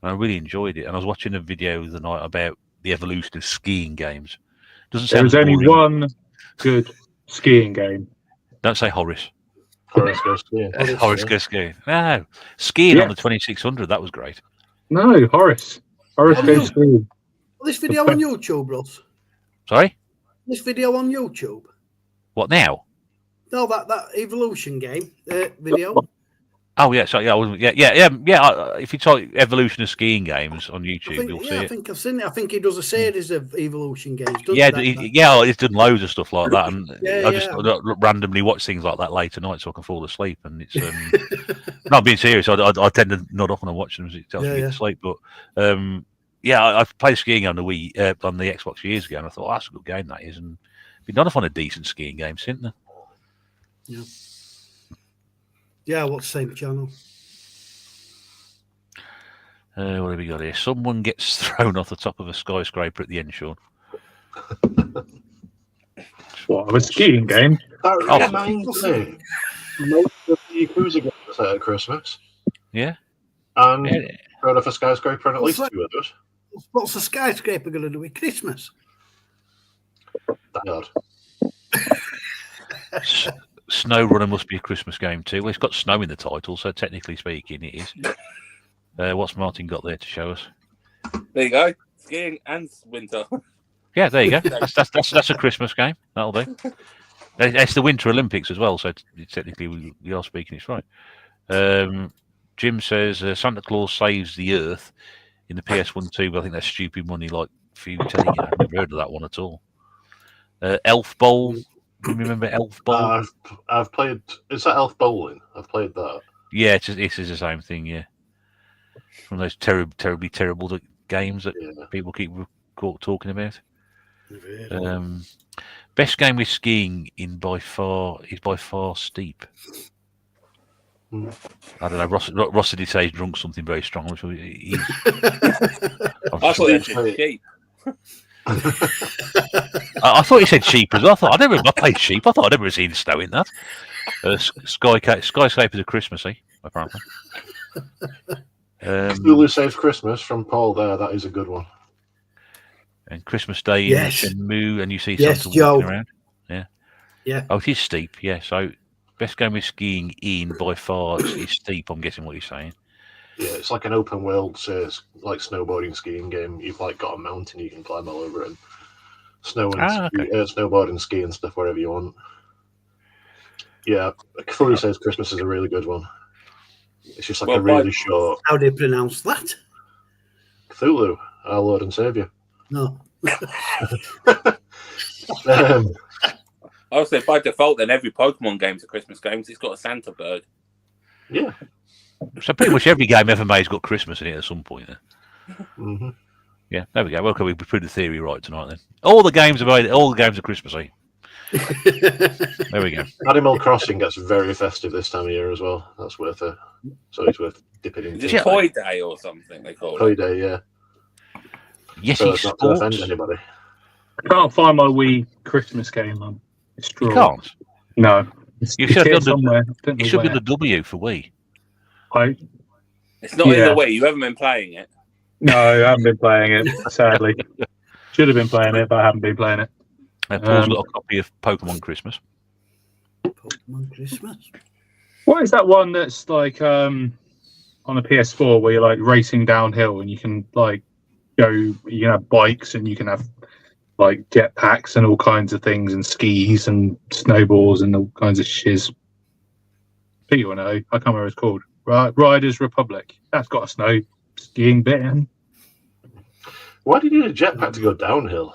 and I really enjoyed it. And I was watching a video the night about the evolution of skiing games. Doesn't sound There's only boring. one good skiing game. Don't say Horace. Horace goes skiing. Horace goes skiing. No, skiing Yeah. on the 2600. That was great. No, Horace. Horace Oh, goes no. skiing. This video on YouTube, Ross. Sorry, This video on YouTube. what now? No, that evolution game video. Oh yeah, so yeah. If you type evolution of skiing games on YouTube, you'll see I it. think I've seen it. I think he does a series of evolution games. doesn't Yeah, that? he's done loads of stuff like that, and Yeah, I just randomly watch things like that late at night so I can fall asleep. And it's not being serious. I tend to nod off when I watch them, as it tells me to sleep. But I've played skiing on the Wii on the Xbox years ago, and I thought that's a good game that is, and been done off on a decent skiing game since then. Yeah. Yeah, what's the same channel? What have we got here? Someone gets thrown off the top of a skyscraper at the end, Sean. What, of a skiing game? That reminds me. Most of the Yakuza games are at Christmas. Yeah. And thrown off a skyscraper and at What's least that? 2 of those. What's the skyscraper going to do with Christmas? Thank God. Snow Runner must be a Christmas game too. Well, it's got snow in the title, so technically speaking, it is. What's Martin got there to show us? There you go. Skiing and winter. Yeah, there you go. That's a Christmas game. That'll do. It's the Winter Olympics as well, so technically we are speaking it's right. Jim says Santa Claus saves the Earth in the PS1 too, but I think that's stupid money. Like for you telling you, I've never heard of that one at all. Elf Bowl. Do you remember Elf Bowl? I've played. Is that Elf Bowling? I've played that. Yeah, it is the same thing. Yeah, from those terribly terrible games that people keep talking about. Best game with skiing is by far Steep. Mm. I don't know. Ross did say he's drunk something very strong. Which he's, I thought you said sheep. I thought he said sheep as well. I played sheep. I thought I'd never seen snow in that. Skyscrapers are Christmassy, apparently. Cthulhu Saves Christmas from Paul there. That is a good one. And Christmas Day Yes. in Shenmue, and you see Yes, Santa Joe. walking around. Yeah. Yeah. Oh, it is Steep. Yeah. So best game with skiing in by far is Steep. I'm guessing what you're saying. Yeah, it's like an open world, like snowboarding skiing game. You've like got a mountain you can climb all over and snowboard and ski and stuff wherever you want. Yeah, Cthulhu Saves Christmas is a really good one. It's just like a really short. How do you pronounce that? Cthulhu, our Lord and Savior. No. I would say by default, then every Pokemon game's a Christmas game because it's got a Santa bird. Yeah. So pretty much every game ever made's got Christmas in it at some point. Mm-hmm. Yeah, there we go. Welcome. We proved the theory right tonight. Then all the games are Christmassy. There we go. Animal Crossing gets very festive this time of year as well. That's worth it. So it's worth dipping into. Is it Toy Day or something they call it? Toy Day, yeah. Yes, so it's not to offend anybody. I can't find my Wii Christmas game on. It's You can't. No. You should have done somewhere. It should be the W for Wii. It's not in the Wii. You haven't been playing it. No, I haven't been playing it, sadly. Should have been playing it, but I haven't been playing it. Paul's got a copy of Pokemon Christmas. Pokemon Christmas. What is that one that's like on a PS4 where you're like racing downhill and you can like go, you can have bikes and you can have like jetpacks and all kinds of things and skis and snowballs and all kinds of shiz. Pete will know. I can't remember what it's called. Riders Republic. That's got a snow skiing bit in. Why did you need a jetpack to go downhill?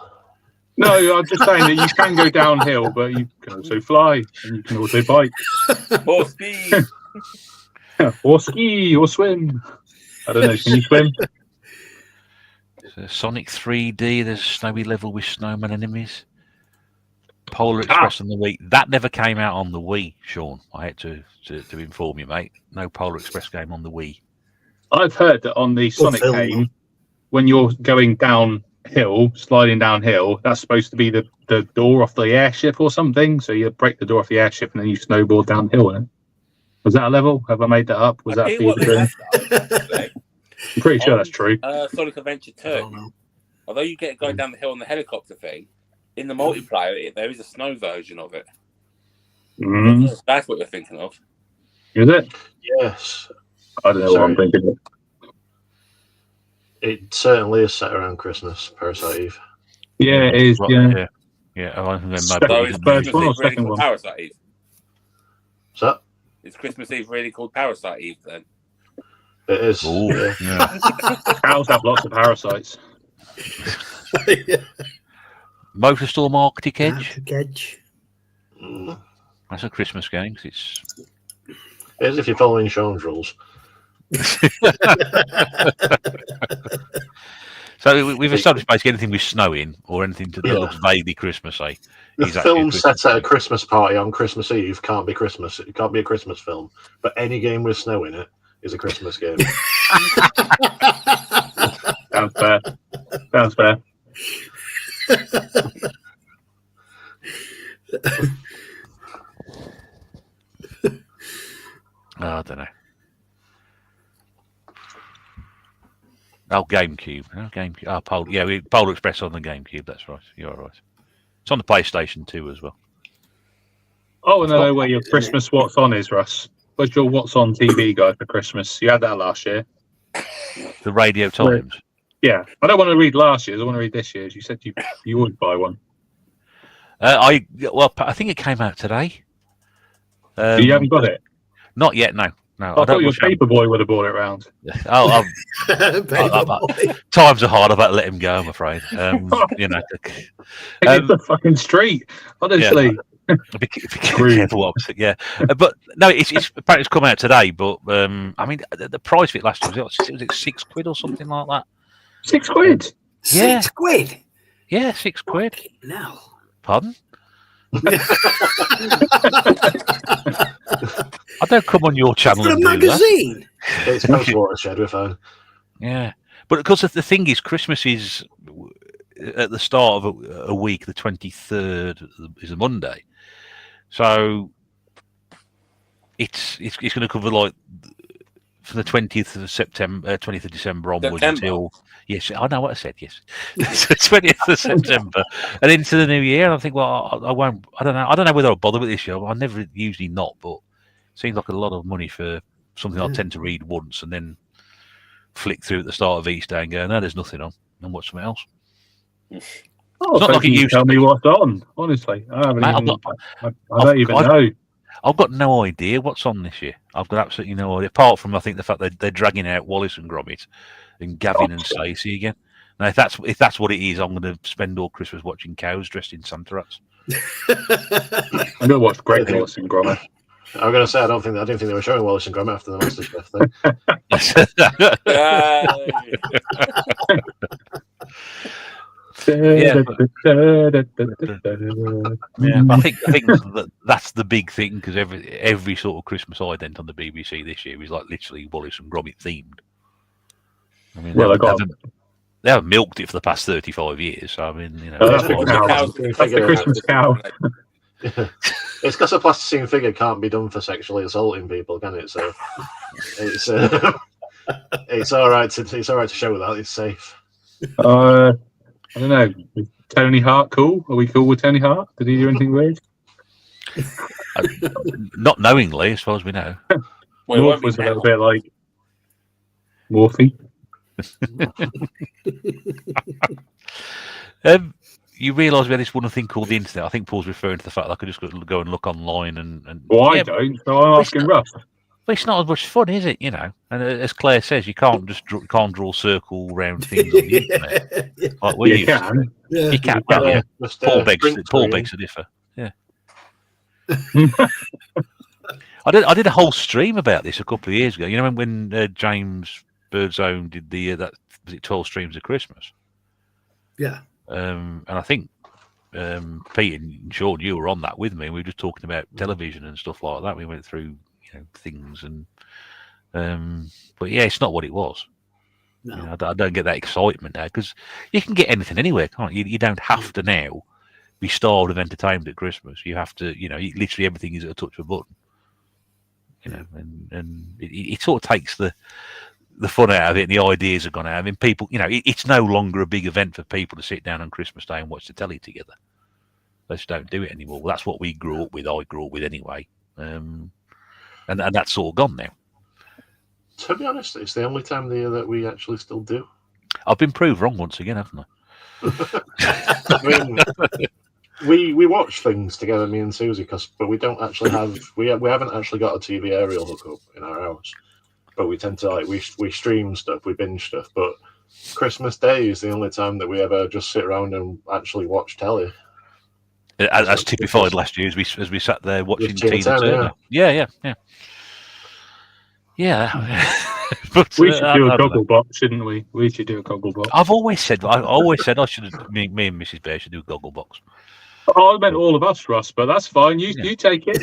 No, I'm just saying that you can go downhill, but you can also fly and you can also bike. Or ski. Or ski or swim. I don't know. Can you swim? Sonic 3D. There's a snowy level with snowman enemies. Polar Express on the Wii. That never came out on the Wii, Sean. I had to inform you, mate. No Polar Express game on the Wii. I've heard that on the Sonic game, when you're going downhill, sliding downhill, that's supposed to be the door off the airship or something. So you break the door off the airship and then you snowboard downhill. In it. Was that a level? Have I made that up? Was that I'm pretty sure that's true. Sonic Adventure 2. Although you get going down the hill on the helicopter thing, in the multiplayer, there is a snow version of it. That's what you're thinking of. Is it? Yes. I don't know what I'm thinking of. It certainly is set around Christmas, Parasite Eve. Yeah, it is. Yeah. I think So is Christmas Eve really called Parasite Eve? What's that? Is Christmas Eve really called Parasite Eve then? It is. Ooh, yeah. Cows have lots of parasites. Motorstorm Arctic Edge. That's a Christmas game. It is if you're following Sean's rules. So we've established basically anything with snow in or anything that looks vaguely Christmassy. The film set at a Christmas party on Christmas Eve can't be Christmas. It can't be a Christmas film. But any game with snow in it is a Christmas game. Sounds fair. Sounds fair. I don't know. GameCube. GameCube. Polar Express on the GameCube. That's right. You're right. It's on the PlayStation 2 as well. Oh, and I know where your Christmas What's On is, Russ. Where's your What's On TV guide for Christmas? You had that last year. The Radio Times. Yeah. I don't want to read last year's. I want to read this year's. You said you would buy one. I think it came out today. You haven't got it? Not yet, no. No, I thought your Paperboy would have brought it round. Times are hard. I've had to let him go, I'm afraid. It's the fucking street, honestly. Yeah. Be careful what I'm saying, yeah. But no, it's apparently it's come out today. But I mean, the price of it last year was it £6 or something like that. £6? Yeah. £6? Yeah, £6. Now. Pardon? I don't come on your channel For a and do magazine. It's post watershed. We're fine. that. Yeah, but of course the thing is, Christmas is at the start of a week. The 23rd is a Monday, so it's going to cover like from the 20th of September, 20th of December onwards until I know what I said. Yes, so 20th of September and into the new year. And I think, well, I won't. I don't know. I don't know whether I'll bother with this show. I never usually not, but it seems like a lot of money for something I tend to read once and then flick through at the start of each day and go, no, there's nothing on, and watch something else. Oh, not like it used tell to me be. what's on. Honestly, I haven't Mate, even. I don't even know. I've got no idea what's on this year. I've got absolutely no idea. Apart from I think the fact that they're dragging out Wallace and Gromit and Gavin and Stacey again. Now, if that's what it is, I'm going to spend all Christmas watching cows dressed in Santa hats. I'm going to watch Greg Wallace and Gromit. I'm going to say I didn't think they were showing Wallace and Gromit after the MasterChef thing. Yeah, I think that's the big thing, because every sort of Christmas ident on the BBC this year is like literally Wallace and Gromit themed. I mean, they haven't milked it for the past 35 years. So I mean, you know, that's the Christmas cow. It's because a plasticine figure can't be done for sexually assaulting people, can it? So it's all right to show that it's safe. I don't know. Is Tony Hart cool? Are we cool with Tony Hart? Did he do anything weird? Not knowingly, as far as we know. Morph was a little bit like Morphy. You realise we had this wonderful thing called the internet. I think Paul's referring to the fact that I could just go and look online and. Well, I don't. So I'm asking Russ. But it's not as much fun, is it? You know, and as Claire says, you can't just draw circle round things on the internet. Like we can. Yeah. You can. Yeah. Paul begs to differ. Yeah. I did a whole stream about this a couple of years ago. You know when James Birdsome did that was it 12 streams of Christmas? Yeah. And I think Pete and Sean, you were on that with me. We were just talking about television and stuff like that. We went through things and but yeah, it's not what it was. No. You know, I don't get that excitement now, because you can get anything anywhere, can't you? You don't have to now be starved of entertainment at Christmas. You have to, literally everything is at a touch of a button. And it sort of takes the fun out of it, and the ideas have gone out. I mean, people, it's no longer a big event for people to sit down on Christmas Day and watch the telly together. They just don't do it anymore. Well, that's what we grew up with. I grew up with anyway. And that's all gone now. To be honest, it's the only time of the year that we actually still do. I've been proved wrong once again, haven't I? I mean, we watch things together, me and Susie, but we don't actually have we haven't actually got a TV aerial hookup in our house. But we tend to we stream stuff, we binge stuff. But Christmas Day is the only time that we ever just sit around and actually watch telly. As typified last year, as we sat there watching Tina Turner. Yeah. But, we should do a goggle box, shouldn't we? We should do a goggle box. I've always said I should. Me and Mrs. Bear should do a goggle box. Oh, I meant all of us, Russ, but that's fine. You take it.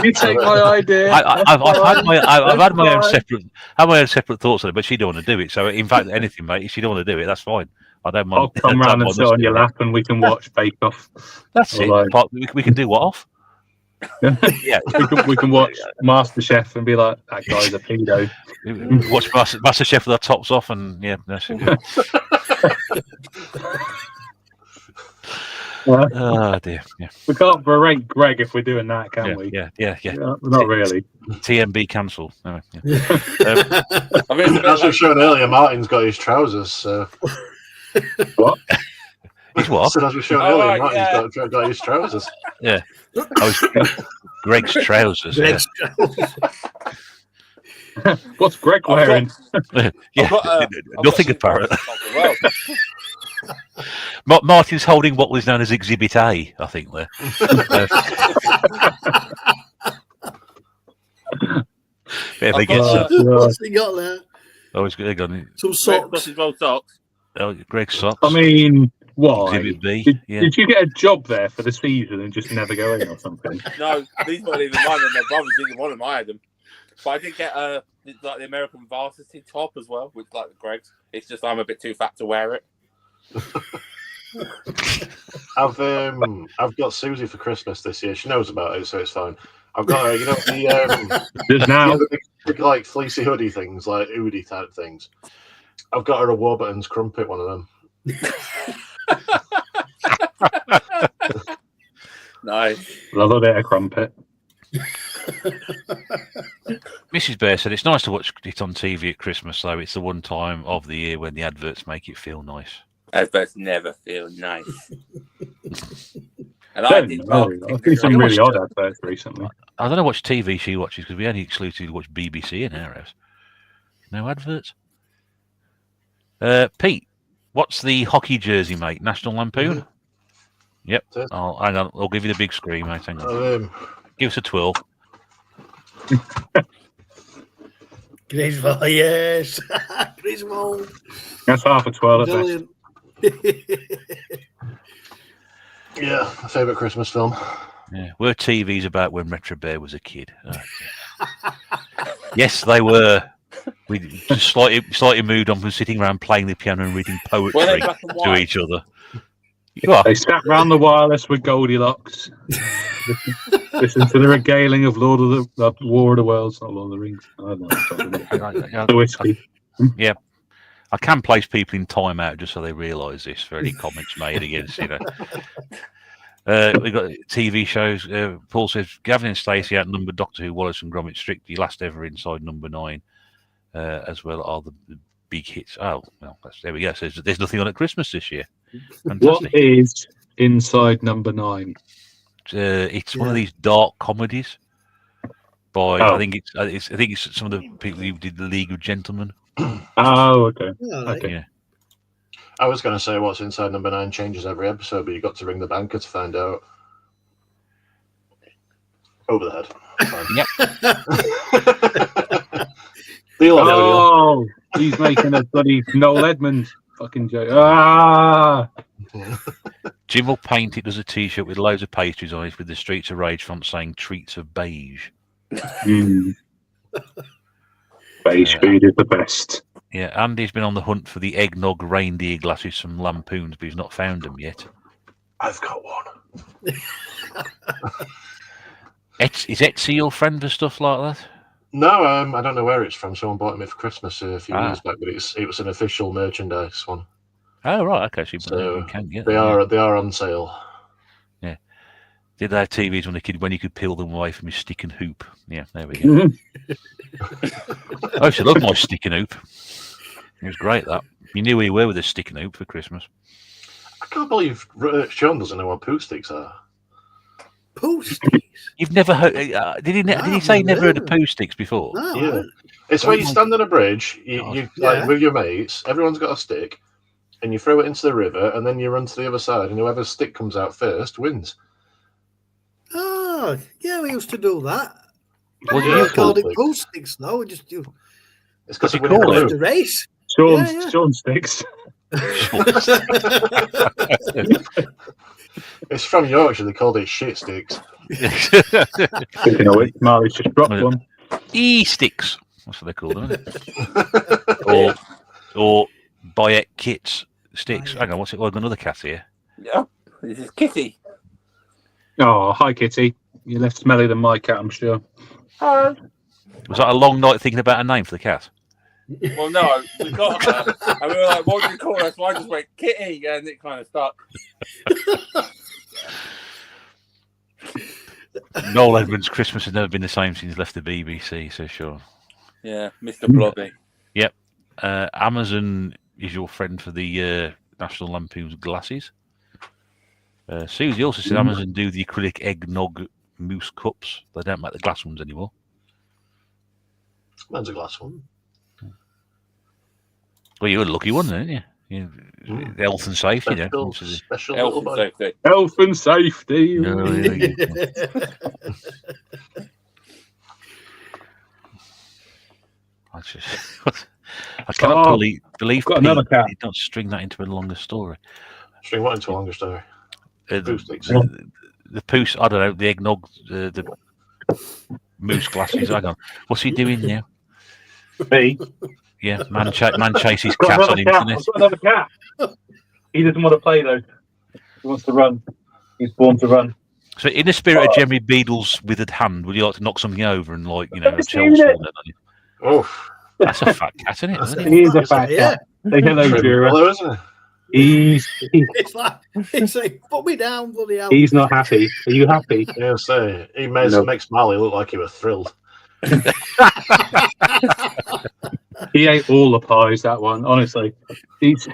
You take my idea. I've had my own separate thoughts on it, but she don't want to do it. So, in fact, anything, mate, if she don't want to do it, that's fine. I don't mind. I'll come round and sit on your lap, and we can watch Bake Off. That's it. We can do what off? Yeah, we can watch MasterChef and be like, that guy's a pedo. Watch MasterChef with our tops off, and yeah, that's it. Oh dear. Yeah. We can't berate Greg if we're doing that, can we? Yeah. Not really. tNb cancel. No, I mean, as we've shown earlier, Martin's got his trousers. So. What? He's what? So as we've shown earlier, Martin's got his trousers. Yeah. Greg's trousers. What's Greg wearing? Nothing apparent. Martin's holding what was known as Exhibit A, I think. There. What's he got there? Oh, he's got some socks. Socks. Oh, Greg's socks. I mean, Why? Exhibit B. Did you get a job there for the season and just never go in or something? No, these weren't even mine, and my brothers didn't want them. I had them, but I did get like the American varsity top as well, with like the Greg's. It's just I'm a bit too fat to wear it. I've got Susie for Christmas this year. She knows about it, so it's fine. I've got her, the Just now. the big, like fleecy hoodie things, like hoodie type things. I've got her a Warburton's crumpet, one of them. Nice. Love a bit of crumpet. Mrs. Bear said it's nice to watch it on TV at Christmas, though. It's the one time of the year when the adverts make it feel nice. Adverts never feel nice. And I think some really odd adverts recently. I don't know what TV she watches because we only exclusively watch BBC in our house. No adverts. Pete, what's the hockey jersey, mate? National Lampoon? Yep. Hang on. I'll give you the big screen, mate. Hang on. Give us a twirl. Griswold, yes. Griswold. That's half a twirl at best. Yeah, my favourite Christmas film. Yeah, were TVs about when Retro Bear was a kid? Yes, they were. We just slightly moved on from sitting around playing the piano and reading poetry to each other. They sat round the wireless with Goldilocks. Listen to the regaling of War of the Worlds, not Lord of the Rings. I don't know. The whiskey. Yeah. I can place people in time out just so they realise this for any comments made against, We've got TV shows. Paul says Gavin and Stacey outnumbered Doctor Who, Wallace and Gromit, Strictly, Last Ever Inside number 9, as well are the big hits. Oh, well, there we go. So there's nothing on at Christmas this year. Fantastic. What is Inside number 9? It's one of these dark comedies by I think it's some of the people who did the League of Gentlemen. Oh, okay. Okay. Yeah. I was going to say what's inside number 9 changes every episode, but you got to ring the banker to find out. Over the head. Yep. Deal or no deal. He's making a bloody Noel Edmonds fucking joke. Ah! Jim will paint it as a T-shirt with loads of pastries on it with the Streets of Rage font saying "Treats of Beige." Beige food is the best. Yeah, Andy's been on the hunt for the eggnog reindeer glasses from Lampoons, but he's not found them yet. I've got one. Is Etsy your friend for stuff like that? No, I don't know where it's from. Someone bought me for Christmas a few years back, but it was an official merchandise one. Oh right, okay. So So you can get they them, are on sale. Yeah. Did they have TVs when you could peel them away from your stick and hoop? Yeah, there we go. I used to love my stick and hoop. It was great, that. You knew where you were with a stick and hoop for Christmas. I can't believe Sean doesn't know what poo sticks are. Poo sticks? You've never heard... did he say he never heard of poo sticks before? No, Yeah. It's where you stand on a bridge, you like with your mates, everyone's got a stick, and you throw it into the river, and then you run to the other side, and whoever's stick comes out first wins. Oh, yeah, we used to do that. What do We you called call it poo sticks, though. It's because you call it? the race. Sean sticks. It's from Yorkshire. They called it shit sticks. Speaking of which, Marley's just dropped one. E-sticks. That's what they call them, isn't it? or Bayek Kits sticks. Hang on, what's it? I've got another cat here. Yeah, this is Kitty. Oh, hi, Kitty. You're less smelly than my cat, I'm sure. Hi. Was that a long night thinking about a name for the cat? Well, no, we got her, and we were like, "What do we call her?" So I just went Kitty, and it kind of stuck. Noel Edmonds' Christmas has never been the same since he left the BBC, so sure. Yeah, Mr. Blobby. Yep. Amazon is your friend for the National Lampoon's glasses. Susie also said Amazon do the acrylic eggnog mousse cups. They don't make the glass ones anymore. Mine's a glass one. Well, you were a lucky one, didn't you? Health and safety, Special Health little and body. safety. Health and safety. I cannot believe got another cat. did not string that into a longer story. String, what into a longer story? The Poo sticks. poos, I don't know, the eggnog, the moose glasses. Hang on. What's he doing now? Me. Yeah, man chases Got cat another on cat. internet. I've got another cat. He doesn't want to play though. He wants to run. He's born to run. So, in the spirit of Jeremy Beadle's withered hand, would you like to knock something over and, like, you know, I've Chelsea? seen it. Oh, That's a fat cat, isn't it? Isn't it? He is a fat Yeah. cat. Say hello, trim Jura. colour, isn't it? It's like, put me down, bloody hell. He's not happy. Are you happy? Yeah, say he makes No. Marley look like he was thrilled. He ate all the pies, that one, honestly. He's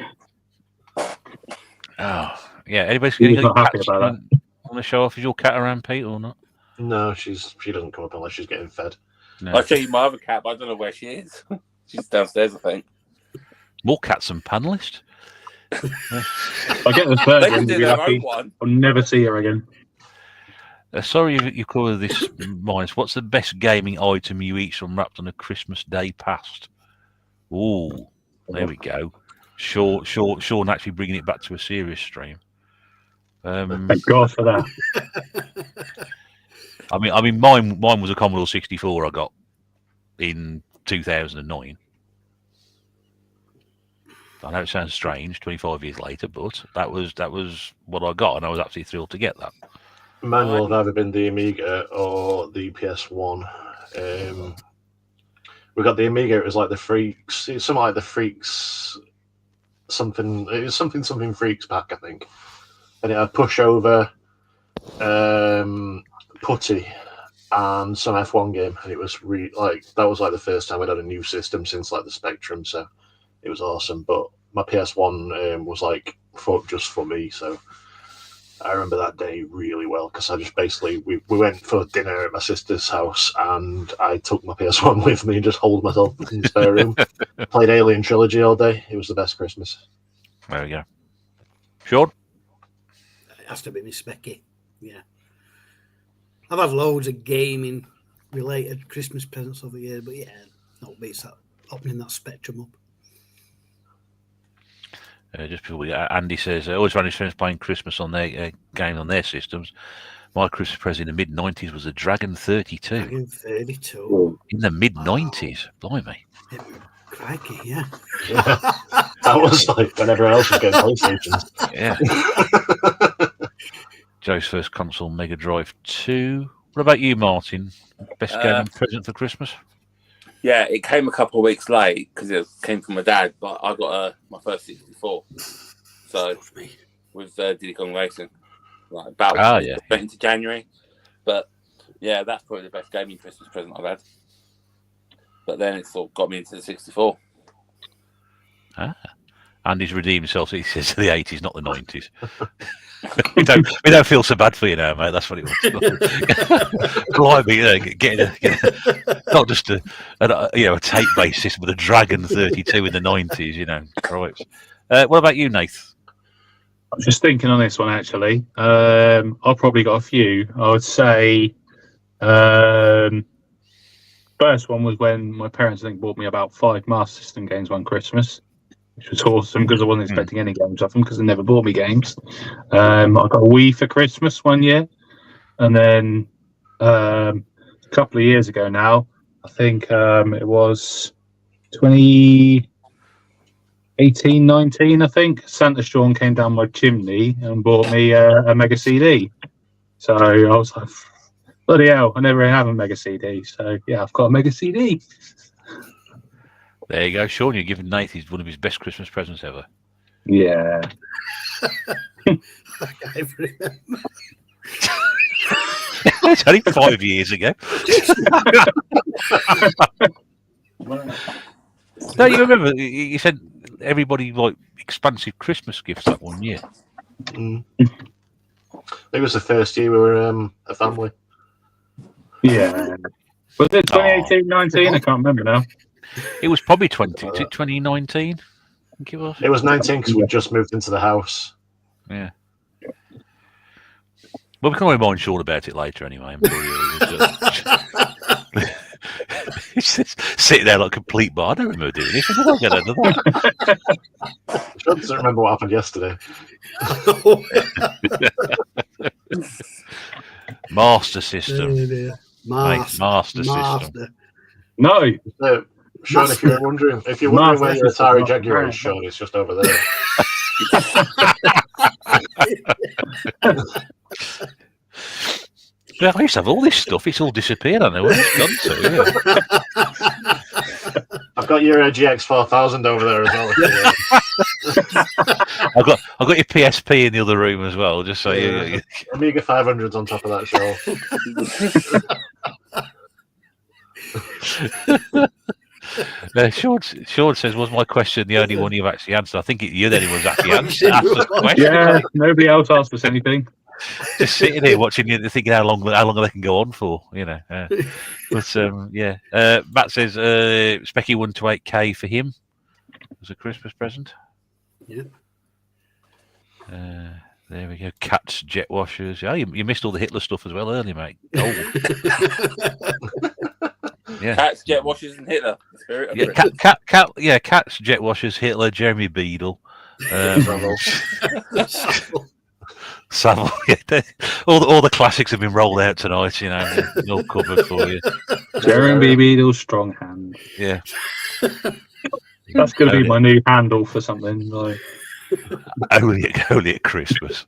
Oh, yeah. Anybody's He's going not happy cats about want to show off? Is your cat around, Pete, or not? No, she doesn't come up unless she's getting fed. No. I'll show you my other cat, but I don't know where she is. She's downstairs, I think. More cats than panelist. I get the third They one can to do be their happy. own one. I'll never see her again. Sorry you cover this, Minus. What's the best gaming item you each unwrapped on a Christmas day past? Ooh, there we go. Sean actually bringing it back to a serious stream. Thank God for that. I mean, mine was a Commodore 64 I got in 2009. I know it sounds strange, 25 years later, but that was what I got, and I was absolutely thrilled to get that. Mine will have either been the Amiga or the PS1. We got the Amiga. It was like the Freaks. It was something like the Freaks. Something. It was something Freaks pack, I think. And it had pushover, putty, and some F1 game. And it was that was like the first time I'd had a new system since like the Spectrum. So it was awesome. But my PS1 was like just for me. So I remember that day really well because I just basically we went for dinner at my sister's house and I took my PS1 with me and just holed myself in the spare room. Played Alien Trilogy all day. It was the best Christmas. There we go. Sean? It has to be my Specky. Yeah. I've had loads of gaming related Christmas presents over the year, but yeah, no beats that opening that Spectrum up. Just before we Andy says, I always found his friends playing Christmas on their game on their systems. My Christmas present in the mid-90s was a Dragon 32. Dragon 32. In the mid-90s? Blimey. Crikey, yeah. That was like when everyone else was getting PlayStations. Yeah. Joe's first console, Mega Drive 2. What about you, Martin? Best gaming present for Christmas? Yeah, it came a couple of weeks late because it came from my dad, but I got my first 64. So with Diddy Kong Racing, like about into January. But yeah, that's probably the best gaming Christmas present I've had. But then it sort of got me into the 64. Andy's redeemed himself. He says the 80s, not the 90s. we don't feel so bad for you now, mate. That's what it was. Blimey, getting not just a tape-based system with a Dragon 32 in the 90s. You know, right. What about you, Nath? I'm just thinking on this one actually. I've probably got a few. I would say first one was when my parents I think bought me about 5 Master System games one Christmas, which was awesome because I wasn't expecting any games off them because they never bought me games. I got a Wii for Christmas one year, and then a couple of years ago now, I think it was 2018, 19, I think, Santa Sean came down my chimney and bought me a Mega CD. So I was like, bloody hell, I never have a Mega CD. So yeah, I've got a Mega CD. There you go, Sean. You're giving Nath one of his best Christmas presents ever. Yeah. I can't remember. It's only 5 years ago. No, you remember you said everybody like expansive Christmas gifts that one year. It was the first year we were a family. Yeah. Was it 2018, 19? I can't remember now. It was probably 2019. I think it was. It was 19 because we just moved into the house. Yeah. Well, we can remind Sean about it later anyway. I'm sure He's just sitting there like complete bar. I don't remember doing this. I don't get into that. Sean doesn't remember what happened yesterday. Master system. Master. System. No. Sean, if you're wondering where your Atari Jaguar is, Sean, it's just over there. Yeah, I used to have all this stuff. It's all disappeared. I don't know where it's gone to. Yeah. I've got your GX 4000 over there as well. I've got your PSP in the other room as well. Just so you. Amiga 500's on top of that shelf. Sean says, "Was my question the only one you've actually answered?" I think you're the only one who's actually answered the question. Yeah, nobody else asked us anything. Just sitting here watching you, thinking how long they can go on for, you know. But yeah, Matt says Specky 128K for him as a Christmas present. Yep. There we go. Cats, jet washers. Oh, you missed all the Hitler stuff as well earlier, mate. Oh. Yeah. Cats, jet washers, and Hitler. Yeah, cats, jet washers, Hitler, Jeremy Beadle. Savile, yeah, all the classics have been rolled out tonight, you know, all covered for you. Jeremy Beadle's strong hand. Yeah, that's going to be my new handle for something. Like only at Christmas.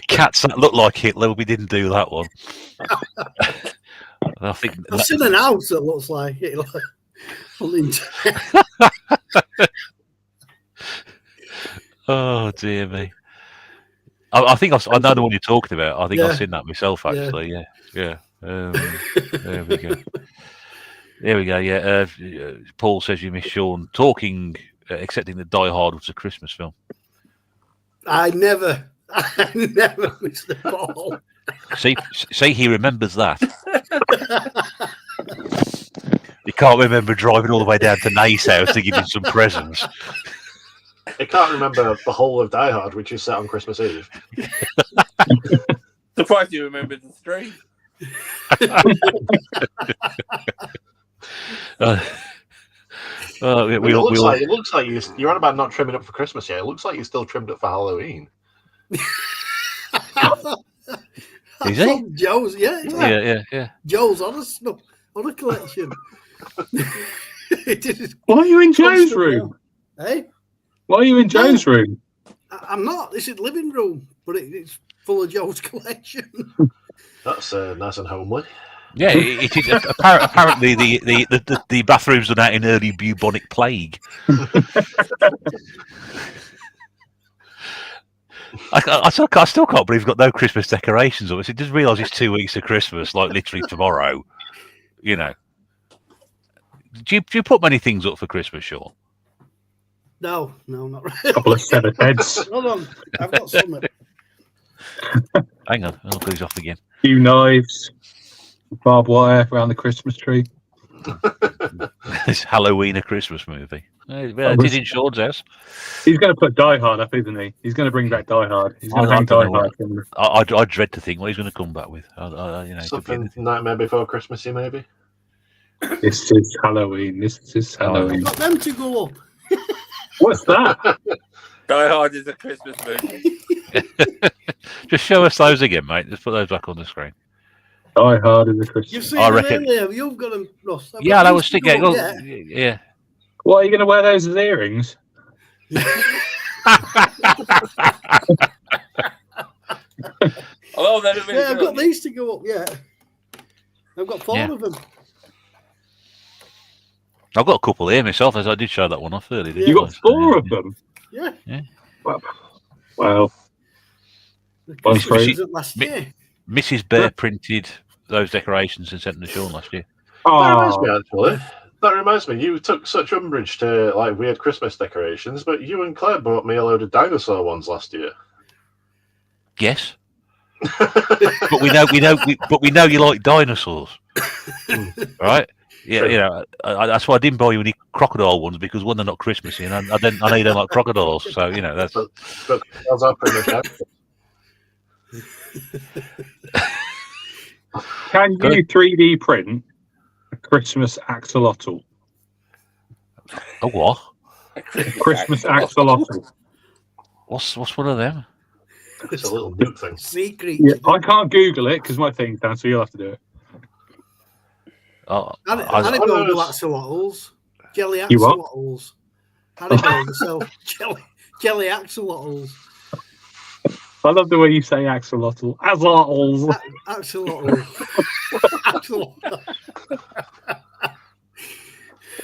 Cats that look like Hitler. We didn't do that one. I think I've seen an house that looks like Hitler. Oh dear me. I think I know the one you're talking about. I think I've seen that myself, actually. Yeah. There we go. There we go. Yeah. Paul says you miss Sean talking, accepting that Die Hard was a Christmas film. I never missed the ball. See, he remembers that. He can't remember driving all the way down to Nace House to give him some presents. I can't remember the whole of Die Hard, which is set on Christmas Eve. Surprised you remembered the street. It looks like you're on about not trimming up for Christmas yet. It looks like you're still trimmed up for Halloween. Is he? Joe's, Yeah. Joe's on a collection. Why are you in Joe's room? Hey? Why are you in Joe's room? I'm not. This is the living room, but it's full of Joe's collection. That's nice and homely. Yeah, it is. Apparently, the bathrooms are out in early bubonic plague. I still can't believe we've got no Christmas decorations on us. I just realise it's 2 weeks of Christmas, like literally tomorrow. You know. Do you put many things up for Christmas, Sean? No, not really. A couple of severed heads. Hold on, I've got some. Hang on, I'll put these off again. A few knives, barbed wire around the Christmas tree. This Halloween a Christmas movie. Well, it is in Sean's house. He's going to put Die Hard up, isn't he? He's going to bring back Die Hard. He's going to hang Die Hard. I dread to think what he's going to come back with. Something Nightmare Before Christmassy, maybe. This is Halloween. This is Halloween. I've got them to go up. What's that? Die Hard is a Christmas movie. Just show us those again, mate. Just put those back on the screen. Die Hard is a Christmas. You've seen them earlier. You've got them, Ross. Yeah, that was sticking. Yeah. What, are you going to wear those as earrings? I've got these to go up. Yeah, I've got four of them. I've got a couple here myself, as I did show that one off earlier. You got four of them? Yeah. Well. One's free. Last year. Mrs. Bear printed those decorations and sent them to Sean last year. That reminds me, you took such umbrage to like weird Christmas decorations, but you and Claire bought me a load of dinosaur ones last year. Yes. But we know you like dinosaurs. Right? Yeah, you know, that's why I didn't buy you any crocodile ones, because one, they're not Christmassy, and I know you don't like crocodiles, so you know that's. But those are pretty much Can you 3D print a Christmas axolotl. A what? Christmas axolotl. What's one of them? It's a little newt thing. Sea creature. Yeah, I can't Google it because my thing's down, so you'll have to do it. Oh, Hannibal do axolotls. Jelly You what? axolotls. Hannibal themselves. Jelly axolotls. I love the way you say axolotl. Axolotls. Axolotl. Axolotl.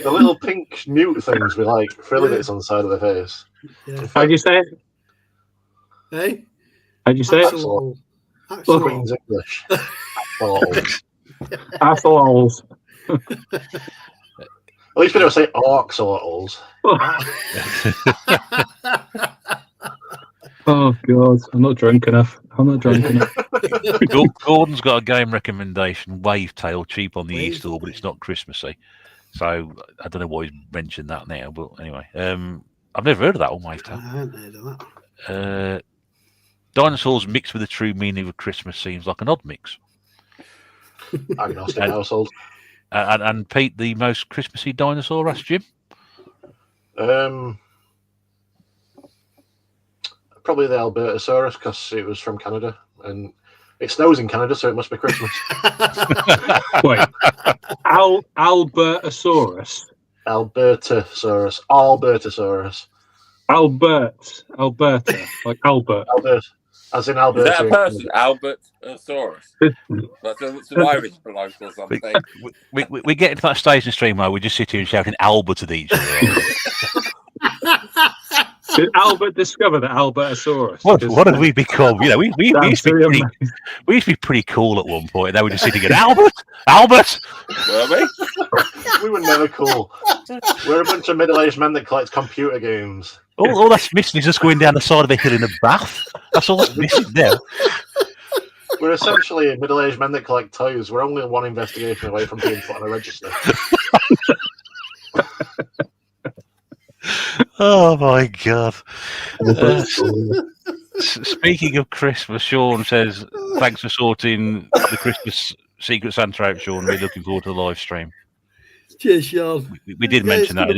The little pink newt things with like frilly bits on the side of the face. Yeah. How'd you say it? Hey? How'd you say it? Axolotl. Queen's English. Axolotls. Axolotls. At least we don't say axolotls. Oh God, I'm not drunk enough. Gordon's got a game recommendation: Wavetail, cheap on the e-store, but it's not Christmassy. So I don't know why he's mentioned that now, but anyway, I've never heard of that one. Wavetail. I haven't heard of that. Dinosaurs mixed with the true meaning of Christmas seems like an odd mix. Agnostic household. And Pete, the most Christmassy dinosaur, asked Jim. Probably the Albertosaurus because it was from Canada and it snows in Canada, so it must be Christmas. Wait, Albertosaurus. Albertosaurus. Alberta, like Albert. As in Alberta. Is that a person? Albertosaurus? That's an Irish bloke or something. We get into that stage in stream where we just sit here and shouting Albert at each other. Did Albert discover the Albertosaurus? What have we become? You know, we used to be pretty cool at one point. And now we're just sitting at Albert. Were we? We were never cool. We're a bunch of middle-aged men that collect computer games. All that's missing is just going down the side of a hill in a bath. That's all that's missing now. We're essentially middle-aged men that collect toys. We're only one investigation away from being put on a register. Oh my God. Speaking of Christmas, Sean says, thanks for sorting the Christmas Secret Santa out, Sean. We're looking forward to the live stream. Cheers, Sean. We did mention that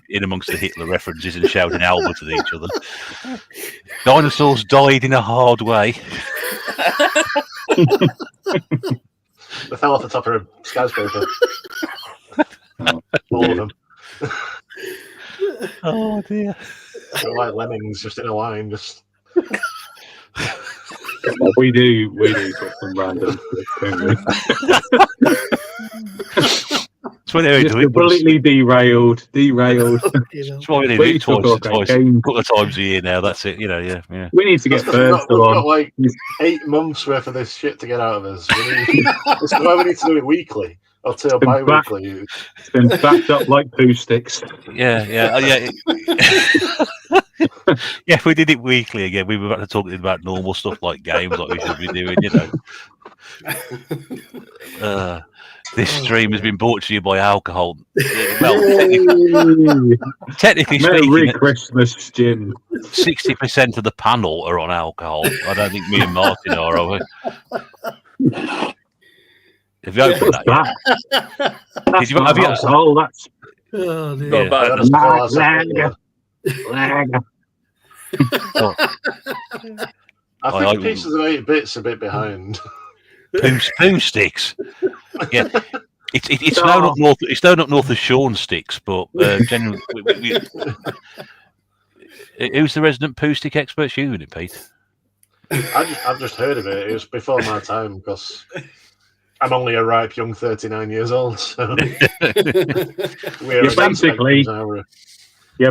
in amongst the Hitler references and shouting Albert at each other. Dinosaurs died in a hard way. They fell off the top of a skyscraper. All of them. Oh dear. They're like lemmings just in a line. Just we do talk some random just completely derailed. That's why we do it twice a couple of times a year now. That's it. You know, yeah. We need to get first we've on. got like 8 months worth of this shit to get out of us. That's why we need to do it weekly. Or bi-weekly. It's been backed up like poo sticks. Yeah. Yeah, if we did it weekly again, we were about to talk about normal stuff like games, like we should be doing, you know. This stream has been brought to you by alcohol. Well, technically speaking, Merry Christmas, Jim. 60% of the panel are on alcohol. I don't think me and Martin are we? Have you opened that? That's not alcohol. That's I think Pieces of 8 Bits a bit behind. Poo sticks. Yeah, it's known up north. It's known up north of Sean sticks, but generally, who's the resident poo stick expert? You, isn't it, Pete? I've just heard of it. It was before my time because I'm only a ripe young 39 years old. So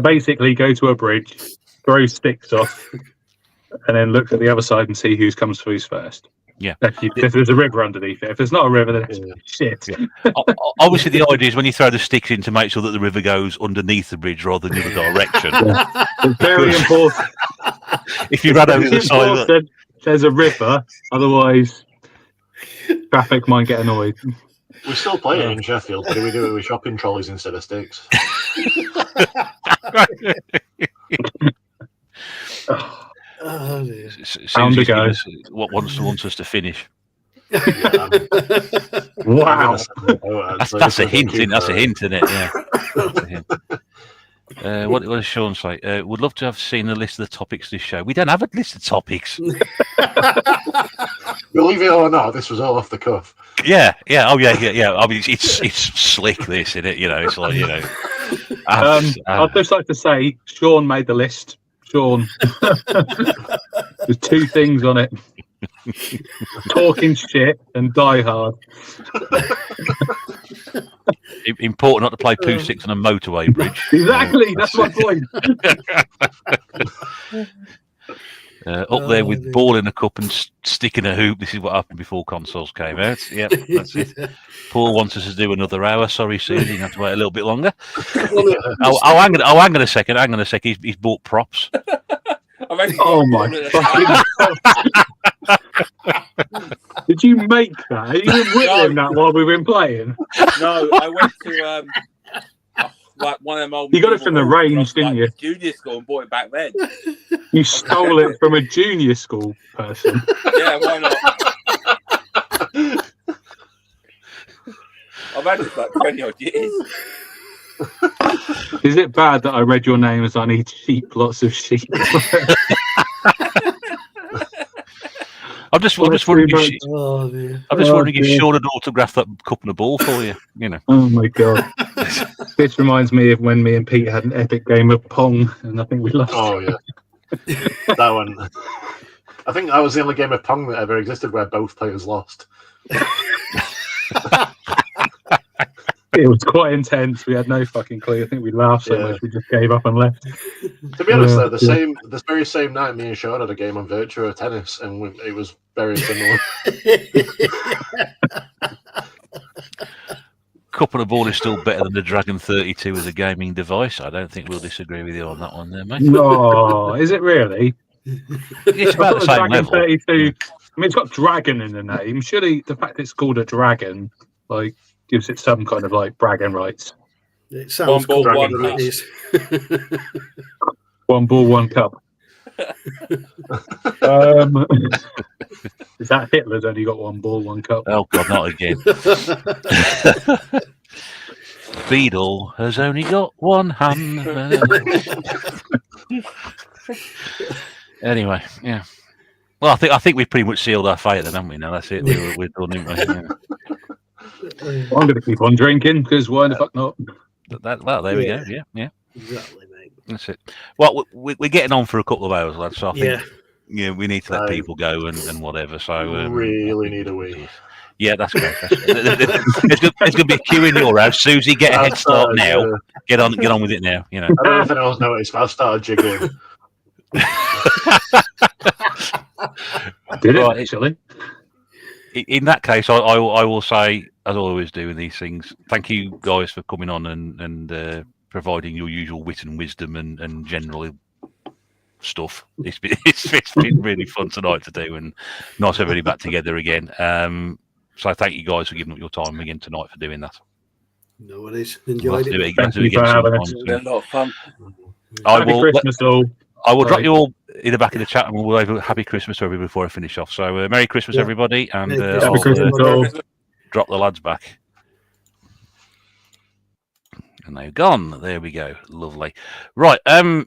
basically go to a bridge, throw sticks off, and then look at the other side and see who comes who's first. Yeah. If there's a river underneath it. If there's not a river, then it's shit. Yeah. Obviously, the idea is when you throw the sticks in to make sure that the river goes underneath the bridge rather than the other direction. Yeah. It's very important. If you run over the side, there's a river. Otherwise, traffic might get annoyed. We still play it in Sheffield, but we do it with shopping trolleys instead of sticks. What wants us to finish? Wow. That's a hint, isn't it? That's a hint, isn't it? Yeah. That's a hint. What does Sean say? Would love to have seen a list of the topics of this show. We don't have a list of topics. Believe it or not, this was all off the cuff. Yeah. Oh, yeah. I mean, it's slick, this, isn't it? You know, it's like, you know. I'd just like to say, Sean made the list. Sean. There's 2 things on it. Talking shit and Die Hard. Important not to play 2-6 on a motorway bridge. Exactly, that's my point. Up there with ball in a cup and stick in a hoop. This is what happened before consoles came out. Yep, that's it. Paul wants us to do another hour. Sorry, Susie, you have to wait a little bit longer. Hang on a second. He's bought props. Oh my fucking God. Did you make that? You been whittling that while we've been playing? No, I went to like one of them old. You got it from the range, didn't you? Junior school and bought it back then. You stole it from a junior school person. Yeah, why not? I've had it for like 20 odd years. Is it bad that I read your name as I need sheep, lots of sheep? I'm just wondering if Sean had autographed that cup and a ball for you. You know. Oh my God! This reminds me of when me and Pete had an epic game of Pong, and I think we lost. Oh yeah, that one. I think that was the only game of Pong that ever existed where both players lost. It was quite intense. We had no fucking clue. I think we laughed so much we just gave up and left. To be honest, though, the very same night, me and Sean had a game on Virtua Tennis, and it was very similar. Cup and a ball is still better than the Dragon 32 as a gaming device. I don't think we'll disagree with you on that one, there, mate. No, is it really? It's about the same Dragon level. 32. I mean, it's got dragon in the name. Surely the fact it's called a dragon, like, gives it some kind of like bragging rights. It sounds One ball, cool. one It is. One ball, one cup. Is that Hitler's only got one ball, one cup? Oh God, not again. Beadle has only got one hand. Anyway, yeah. Well, I think we've pretty much sealed our fate then, haven't we? Now that's it. We're done, haven't we? Yeah. I'm going to keep on drinking because why the fuck not? Well, there we go. Yeah. Exactly, mate. That's it. Well, we're getting on for a couple of hours, lads. So I think we need to let I people go and whatever. So really need a wee. Yeah, that's great. There's going to be a queue in your house. Susie, get a head start now. Get on with it now. You know. I don't know if anyone's noticed, but I've started jiggling. I did it actually. In that case, I will say, as I always do in these things, thank you guys for coming on and providing your usual wit and wisdom and general stuff. It's been really fun tonight to do, and nice to have everybody back together again. So thank you guys for giving up your time again tonight for doing that. No worries. Enjoyed it. Thank you for having us. It's been a lot of fun. Happy Christmas all. I will drop you all in the back of the chat, and we'll have a happy Christmas to everybody before I finish off. So, Merry Christmas, everybody, and Happy Christmas all. Drop the lads back. And they're gone. There we go. Lovely. Right.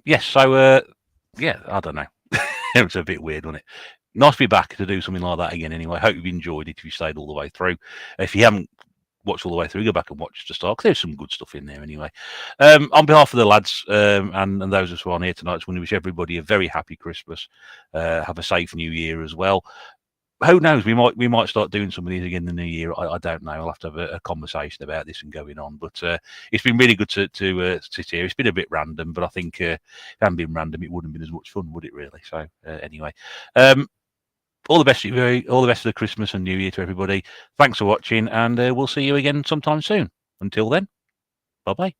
Yes. So, yeah. I don't know. It was a bit weird, wasn't it? Nice to be back to do something like that again. Anyway, hope you've enjoyed it. If you stayed all the way through, if you haven't watched all the way through, go back and watch to start. 'Cause there's some good stuff in there anyway. On behalf of the lads and those of us who are on here tonight, I just want to wish everybody a very happy Christmas. Have a safe New Year as well. Who knows? We might start doing some of these again in the new year. I don't know. I'll have to have a conversation about this and going on. But it's been really good to sit here. It's been a bit random, but I think if it hadn't been random, it wouldn't have been as much fun, would it? Really? So anyway. All the best for the Christmas and New Year to everybody. Thanks for watching, and we'll see you again sometime soon. Until then, bye-bye.